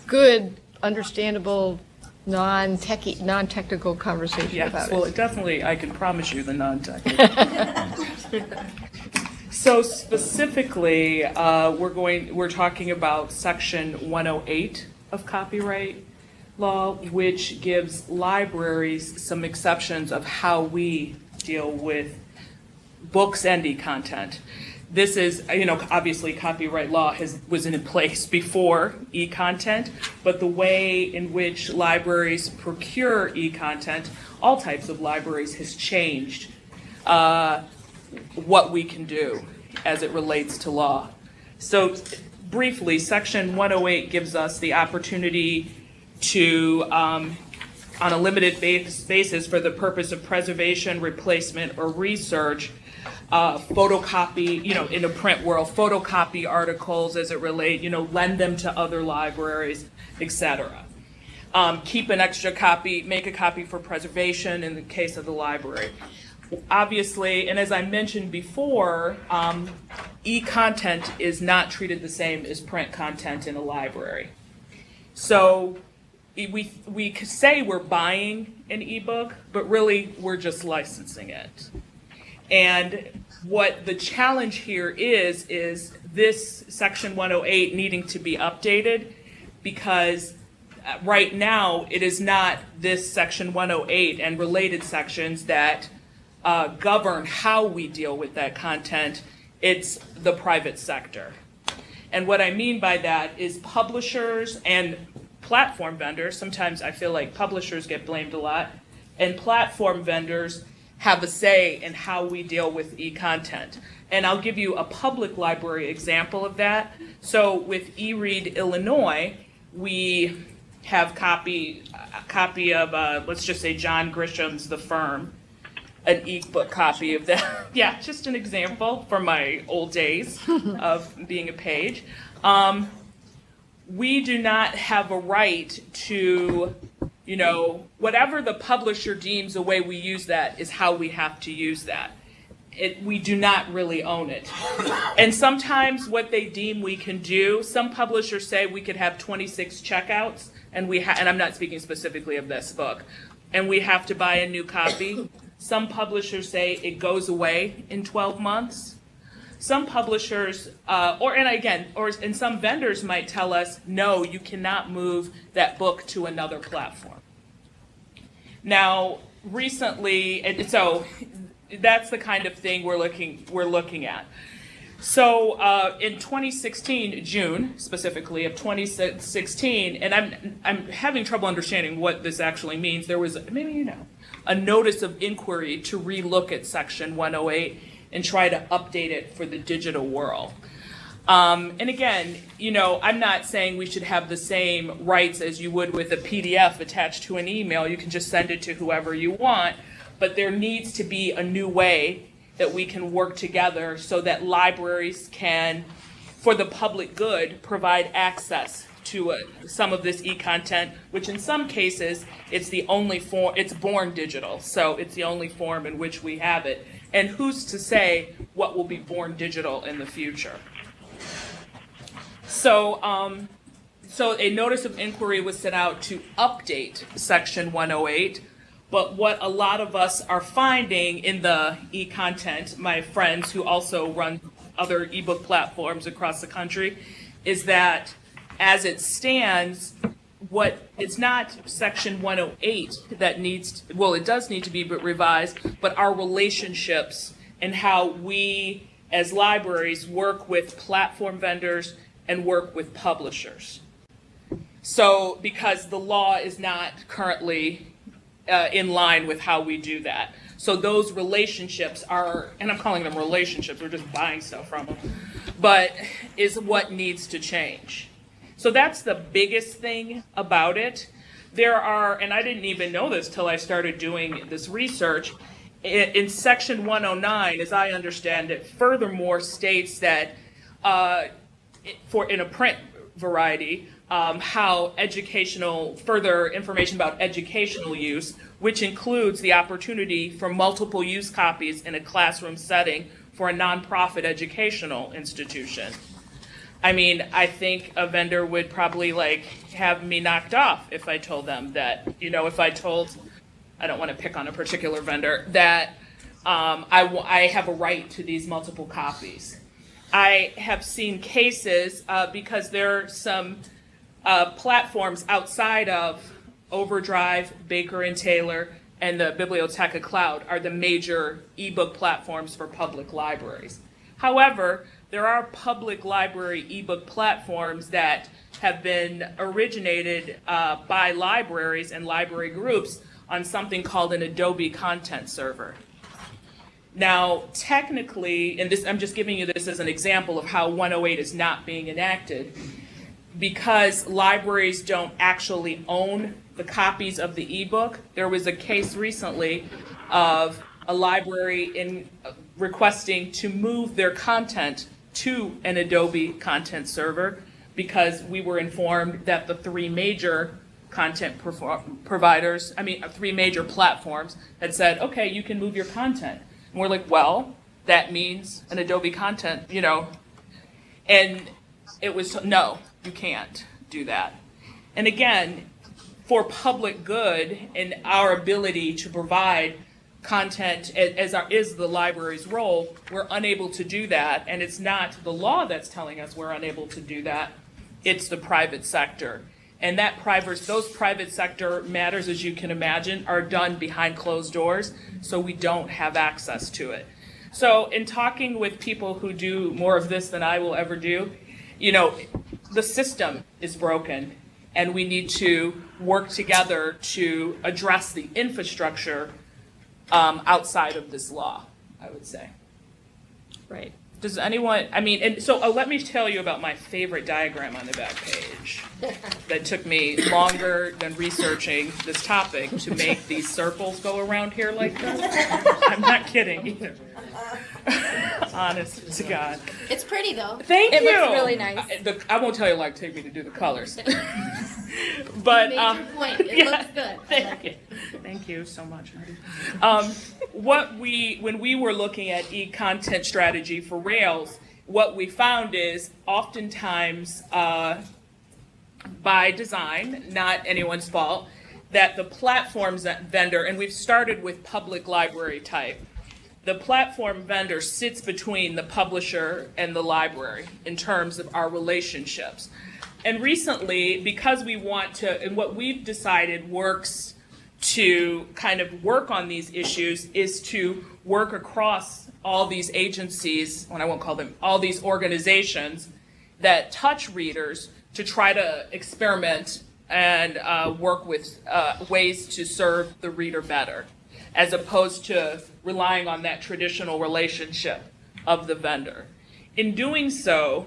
good, understandable, non-technical conversation Yes, about well, it. definitely, I can promise you the non-technical. So specifically, we're talking about Section 108 of copyright law, which gives libraries some exceptions of how we deal with books and e-content. This is, obviously copyright law was in place before e-content, but the way in which libraries procure e-content, all types of libraries, has changed what we can do as it relates to law. So briefly, Section 108 gives us the opportunity to, on a limited basis for the purpose of preservation, replacement, or research, photocopy, in a print world, photocopy articles as it relate, lend them to other libraries, etc. Keep an extra copy, make a copy for preservation in the case of the library. Obviously, and as I mentioned before, e-content is not treated the same as print content in a library. So we could say we're buying an ebook, but really we're just licensing it. And what the challenge here is this Section 108 needing to be updated, because right now it is not this Section 108 and related sections that govern how we deal with that content. It's the private sector. And what I mean by that is publishers and platform vendors, sometimes I feel like publishers get blamed a lot, and platform vendors have a say in how we deal with e-content. And I'll give you a public library example of that. So with eRead Illinois, we have a copy of, let's just say John Grisham's The Firm, an e-book copy of that. Yeah, just an example from my old days of being a page. We do not have a right to, whatever the publisher deems the way we use that is how we have to use that. We do not really own it. And sometimes what they deem we can do, some publishers say we could have 26 checkouts, and I'm not speaking specifically of this book, and we have to buy a new copy. Some publishers say it goes away in 12 months. Some publishers, and some vendors might tell us, no, you cannot move that book to another platform. Now, recently, and so that's the kind of thing we're looking at. So in 2016, June specifically of 2016, and I'm having trouble understanding what this actually means. There was, maybe a notice of inquiry to relook at Section 108 and try to update it for the digital world. And again, you know, I'm not saying we should have the same rights as you would with a PDF attached to an email. You can just send it to whoever you want, but there needs to be a new way that we can work together so that libraries can, for the public good, provide access to some of this e-content, which in some cases, it's the only form, it's born digital, so it's the only form in which we have it. And who's to say what will be born digital in the future? So, so a notice of inquiry was sent out to update Section 108, but what a lot of us are finding in the e-content, my friends who also run other ebook platforms across the country, is that as it stands, it's not Section 108 that needs, well, it does need to be revised, but our relationships and how we as libraries work with platform vendors and work with publishers. So, because the law is not currently in line with how we do that. So those relationships are, and I'm calling them relationships, we're just buying stuff from them, but is what needs to change. So that's the biggest thing about it. There are, and I didn't even know this till I started doing this research, in Section 109, as I understand it, furthermore states that in a print variety, how further information about educational use, which includes the opportunity for multiple use copies in a classroom setting for a nonprofit educational institution. I mean, I think a vendor would probably have me knocked off if I told them that, if I told, I don't want to pick on a particular vendor, that I have a right to these multiple copies. I have seen cases because there are some platforms outside of Overdrive, Baker and Taylor, and the Biblioteca Cloud are the major ebook platforms for public libraries. However, there are public library ebook platforms that have been originated by libraries and library groups on something called an Adobe Content Server. Now, technically, and I'm just giving you this as an example of how 108 is not being enacted, because libraries don't actually own the copies of the ebook. There was a case recently of a library requesting to move their content to an Adobe Content Server because we were informed that the three major content providers, three major platforms had said, okay, you can move your content. And we're like, well, that means an Adobe Content, and it was, no, you can't do that. And again, for public good and our ability to provide content as is the library's role, we're unable to do that. And it's not the law that's telling us we're unable to do that. It's the private sector. And those private sector matters, as you can imagine, are done behind closed doors, so we don't have access to it. So in talking with people who do more of this than I will ever do, the system is broken, and we need to work together to address the infrastructure outside of this law, I would say. Right. Does anyone, and so let me tell you about my favorite diagram on the back page that took me longer than researching this topic to make these circles go around here like this. I'm not kidding either. Honest to God. It's pretty though. Thank you. It looks really nice. I won't tell you like take me to do the colors. But you made your point. It looks good. Thank you so much. When we were looking at e-content strategy for Rails, what we found is oftentimes by design, not anyone's fault, that the platforms vendor, and we've started with public library type, the platform vendor sits between the publisher and the library in terms of our relationships. And recently, because we want to, and what we've decided works to kind of work on these issues is to work across all these agencies, and I won't call them, all these organizations that touch readers to try to experiment and work with ways to serve the reader better. as opposed to relying on that traditional relationship of the vendor. In doing so,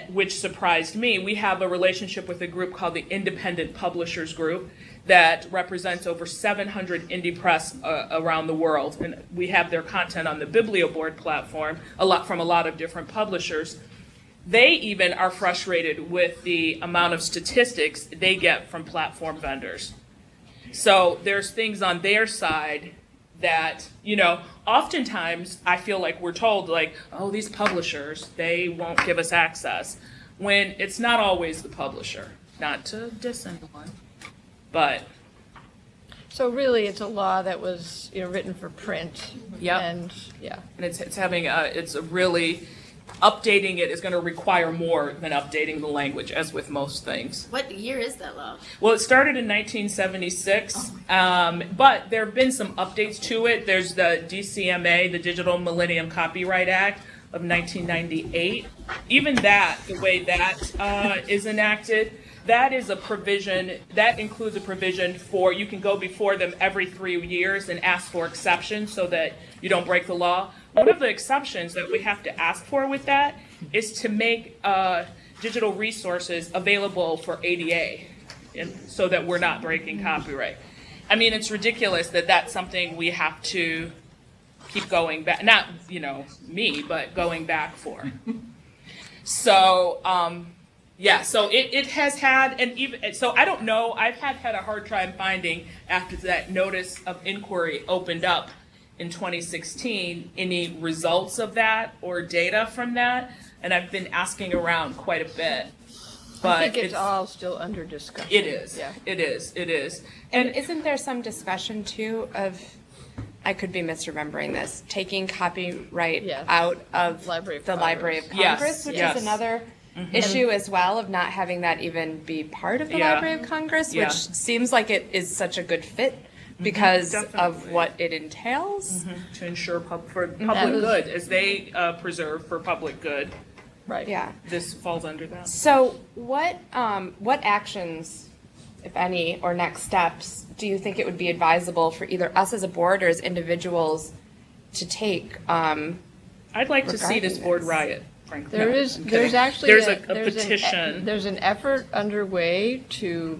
which surprised me, we have a relationship with a group called the Independent Publishers Group that represents over 700 indie press around the world. And we have their content on the BiblioBoard platform, from a lot of different publishers. They even are frustrated with the amount of statistics they get from platform vendors. So there's things on their side that, oftentimes I feel like we're told, like, oh, these publishers, they won't give us access, when it's not always the publisher. Not to diss anyone, but. So really, it's a law that was, written for print. Yep. And, yeah. And it's a really, updating it is going to require more than updating the language, as with most things. What year is that law? Well, it started in 1976, but there have been some updates to it. There's the DCMA, the Digital Millennium Copyright Act of 1998. Even that, the way that is enacted, that is a provision, that includes a provision for, you can go before them every 3 years and ask for exceptions so that you don't break the law. One of the exceptions that we have to ask for with that is to make digital resources available for ADA, so that we're not breaking copyright. I mean, it's ridiculous that that's something we have to keep going back, not, me, but going back for. So, yeah, so it has had, and even, so I don't know, I've had a hard time finding, after that notice of inquiry opened up in 2016, any results of that or data from that, and I've been asking around quite a bit. But I think it's all still under discussion. It is. Yeah. It is. And isn't there some discussion too of, I could be misremembering this, taking copyright out of the Library of Congress, Yes, which yes. is another issue as well, of not having that even be part of the Yeah. Library of Congress, Yeah. which seems like it is such a good fit because of what it entails. To ensure for public was- good, as they preserve for public good. Right. Yeah. This falls under that. So what actions, if any, or next steps do you think it would be advisable for either us as a board or as individuals to take? I'd like to see this board riot, frankly. No, I'm There's kidding. actually There's a there's petition. There's an effort underway to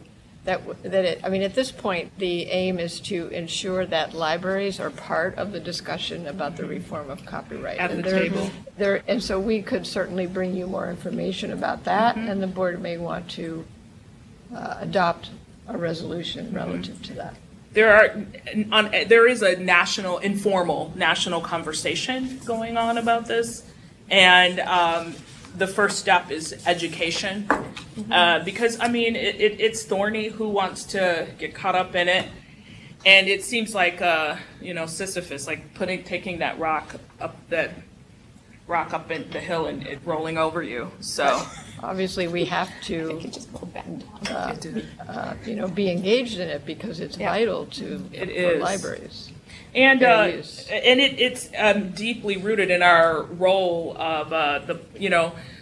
at this point, the aim is to ensure that libraries are part of the discussion about the reform of copyright. At And the they're- table. And so we could certainly bring you more information about that, Mm-hmm. and the board may want to adopt a resolution Mm-hmm. relative to that. There is a informal national conversation going on about this, and the first step is education, because I mean it's thorny. Who wants to get caught up in it? And it seems like Sisyphus, like taking that rock up in the hill and it rolling over you. So Obviously, we have to be engaged in it because it's vital for is. libraries. And Fair use. it's deeply rooted in our role of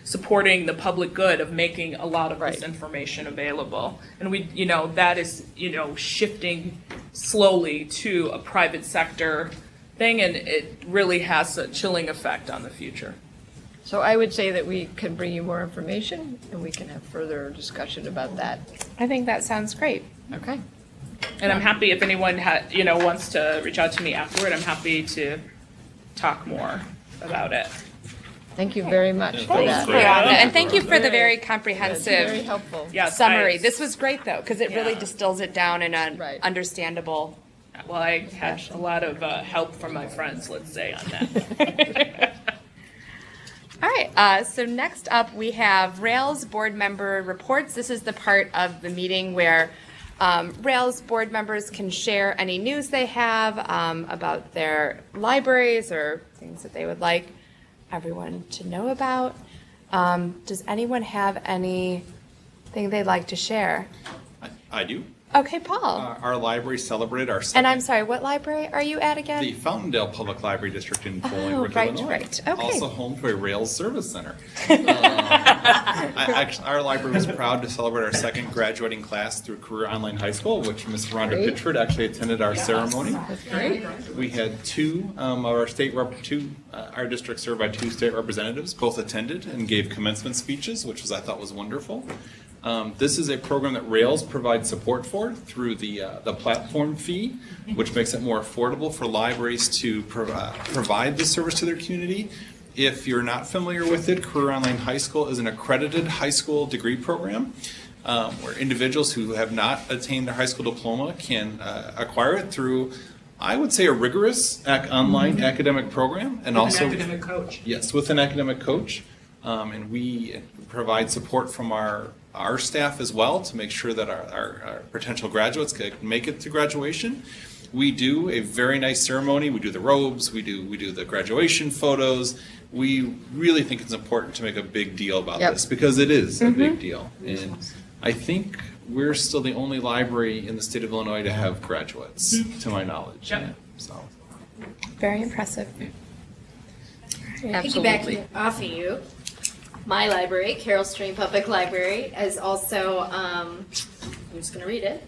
supporting the public good of making a lot of this information available, and that is shifting slowly to a private sector thing, and it really has a chilling effect on the future. So I would say that we can bring you more information and we can have further discussion about that. I think that sounds great. Okay. And I'm happy if anyone wants to reach out to me afterward. I'm happy to talk more about it. Thank you very much for Thanks, that. Rhonda, and thank you for the very Very comprehensive helpful. Yes, summary. This was great though, because it really Yeah. distills it down in an understandable. Well, I had a lot of help from my friends, let's say, on that. All right, so next up we have Rails board member reports. This is the part of the meeting where Rails board members can share any news they have about their libraries or things that they would like everyone to know about. Does anyone have anything they'd like to share? I do. Okay, Paul. Our library celebrated our And second, I'm sorry, what library are you at again? the Fountaindale Public Library District in Oh, Bolingbrook, right, Illinois. right. Okay. Also home to a Rails service center. Actually, our library was proud to celebrate our second graduating class through Career Online High School, which Ms. Rhonda Pitchford actually attended our ceremony. That's great. We had our district served by 2 state representatives, both attended and gave commencement speeches, which I thought was wonderful. This is a program that Rails provides support for through the platform fee, which makes it more affordable for libraries to provide this service to their community. If you're not familiar with it, Career Online High School is an accredited high school degree program where individuals who have not attained their high school diploma can acquire it through, I would say, a rigorous online academic program, and also an academic coach. Yes, with an academic coach, and we provide support from our staff as well to make sure that our potential graduates can make it to graduation. We do a very nice ceremony. We do the robes. We do the graduation photos. We really think it's important to make a big deal about this because it is a big deal. And I think we're still the only library in the state of Illinois to have graduates, to my knowledge. Yep. Yeah, so. Very impressive. Piggybacking off of you, my library, Carroll Stream Public Library, is also, I'm just going to read it,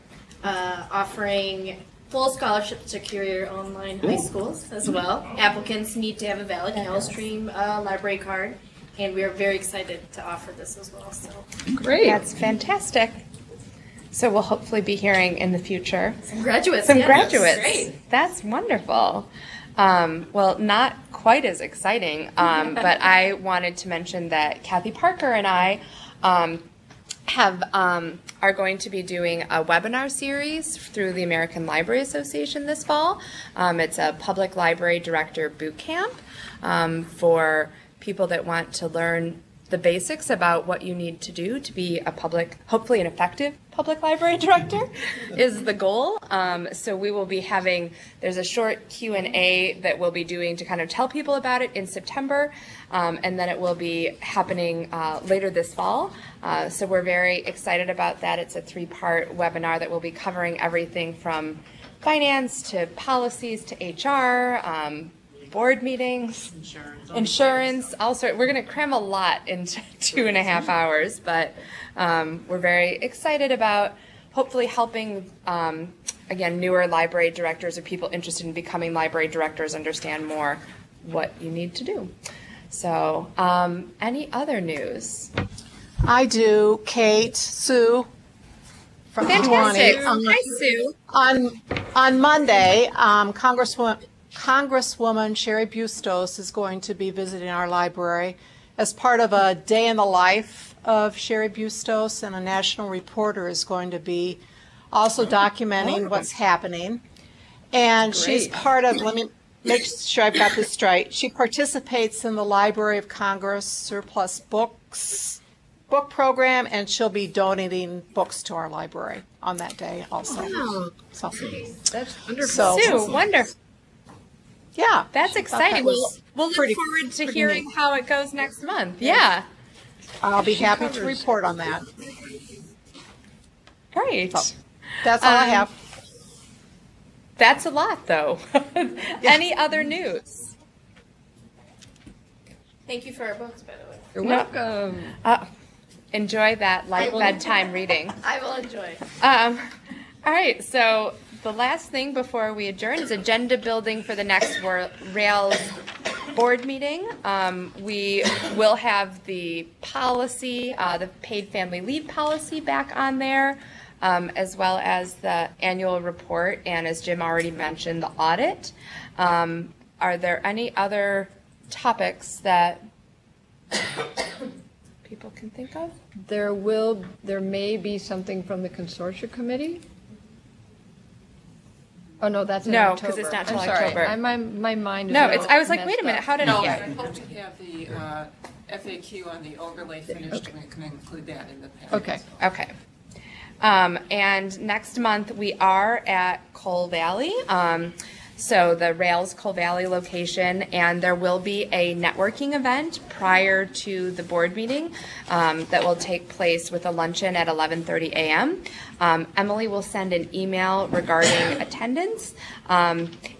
offering full scholarships to career online high schools as well. Applicants need to have a valid Carroll Stream library card, and we are very excited to offer this as well. So Great. That's fantastic. So we'll hopefully be hearing in the future some graduates. Some yeah. graduates. Great. That's wonderful. Well, not quite as exciting, but I wanted to mention that Kathy Parker and I are going to be doing a webinar series through the American Library Association this fall. It's a public library director boot camp for people that want to learn the basics about what you need to do to be a hopefully an effective public library director is the goal. So we will be there's a short Q&A that we'll be doing to kind of tell people about it in September, and then it will be happening later this fall. So we're very excited about that. It's a 3-part webinar that will be covering everything from finance to policies to HR, board meetings, insurance, also we're going to cram a lot into 2.5 hours, but we're very excited about hopefully helping, again, newer library directors or people interested in becoming library directors understand more what you need to do. So any other news? I do. Kate, Sue from Fantastic. Kewanee. Hi, Sue. On Monday, Congresswoman Sherry Bustos is going to be visiting our library as part of a day in the life of Sherry Bustos, and a national reporter is going to be also documenting what's happening. And she's part of, let me make sure I've got this straight, she participates in the Library of Congress surplus books book program, and she'll be donating books to our library on that day also. Wow. So, That's wonderful. Sue, wonderful. Yeah. That's exciting. We'll look pretty- forward to pretty hearing neat. how it goes next month. Yeah. I'll be happy to report on that. Great. So, that's all I have. That's a lot, though. Any other news? Thank you for our books, by the way. You're welcome. Enjoy that light bedtime reading. I will enjoy. All right, so the last thing before we adjourn is agenda building for the next Rails board meeting. We will have the policy, the paid family leave policy back on there, as well as the annual report, and as Jim already mentioned, the audit. Are there any other topics that people can think of? There may be something from the consortia committee? Oh, no, that's in No, October. 'cause it's not till I'm sorry. October. My mind is No, all I was like, messed wait a minute, up. how did No, it I get? hope to have the FAQ on the overlay finished, we can include that in the package. Okay. Okay. And next month, we are at Cole Valley. so the Rails Coal Valley location, and there will be a networking event prior to the board meeting that will take place with a luncheon at 11:30 a.m. Emily will send an email regarding attendance.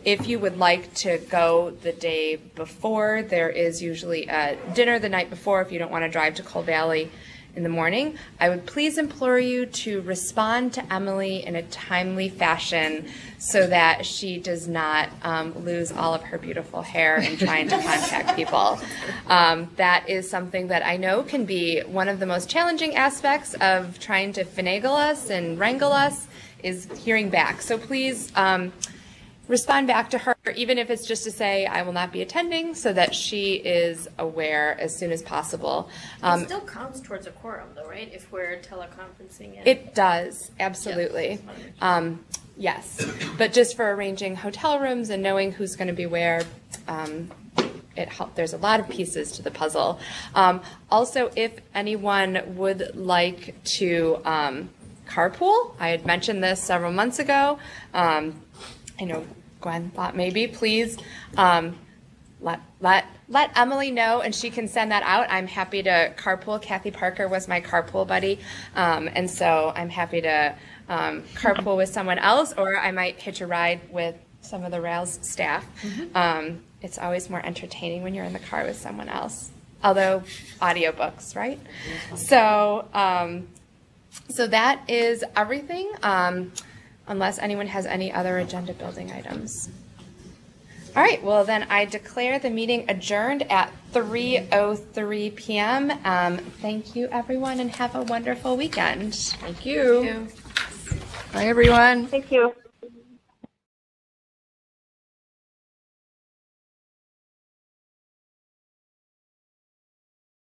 If you would like to go the day before, there is usually a dinner the night before if you don't want to drive to Coal Valley in the morning. I would please implore you to respond to Emily in a timely fashion so that she does not lose all of her beautiful hair in trying to contact people. That is something that I know can be one of the most challenging aspects of trying to finagle us and wrangle us, is hearing back. So please respond back to her, even if it's just to say, I will not be attending, so that she is aware as soon as possible. It still counts towards a quorum though, right? If we're teleconferencing it. It does, absolutely. Yes, but just for arranging hotel rooms and knowing who's going to be where, there's a lot of pieces to the puzzle. Also, if anyone would like to carpool, I had mentioned this several months ago. I know Gwen thought maybe, please let Emily know, and she can send that out. I'm happy to carpool. Kathy Parker was my carpool buddy, and so I'm happy to carpool with someone else, or I might hitch a ride with some of the Rails staff. It's always more entertaining when you're in the car with someone else, although audiobooks, right? So, so that is everything. Unless anyone has any other agenda building items. All right, well then I declare the meeting adjourned at 3:03 p.m. Thank you everyone and have a wonderful weekend. Thank you. Bye everyone. Thank you.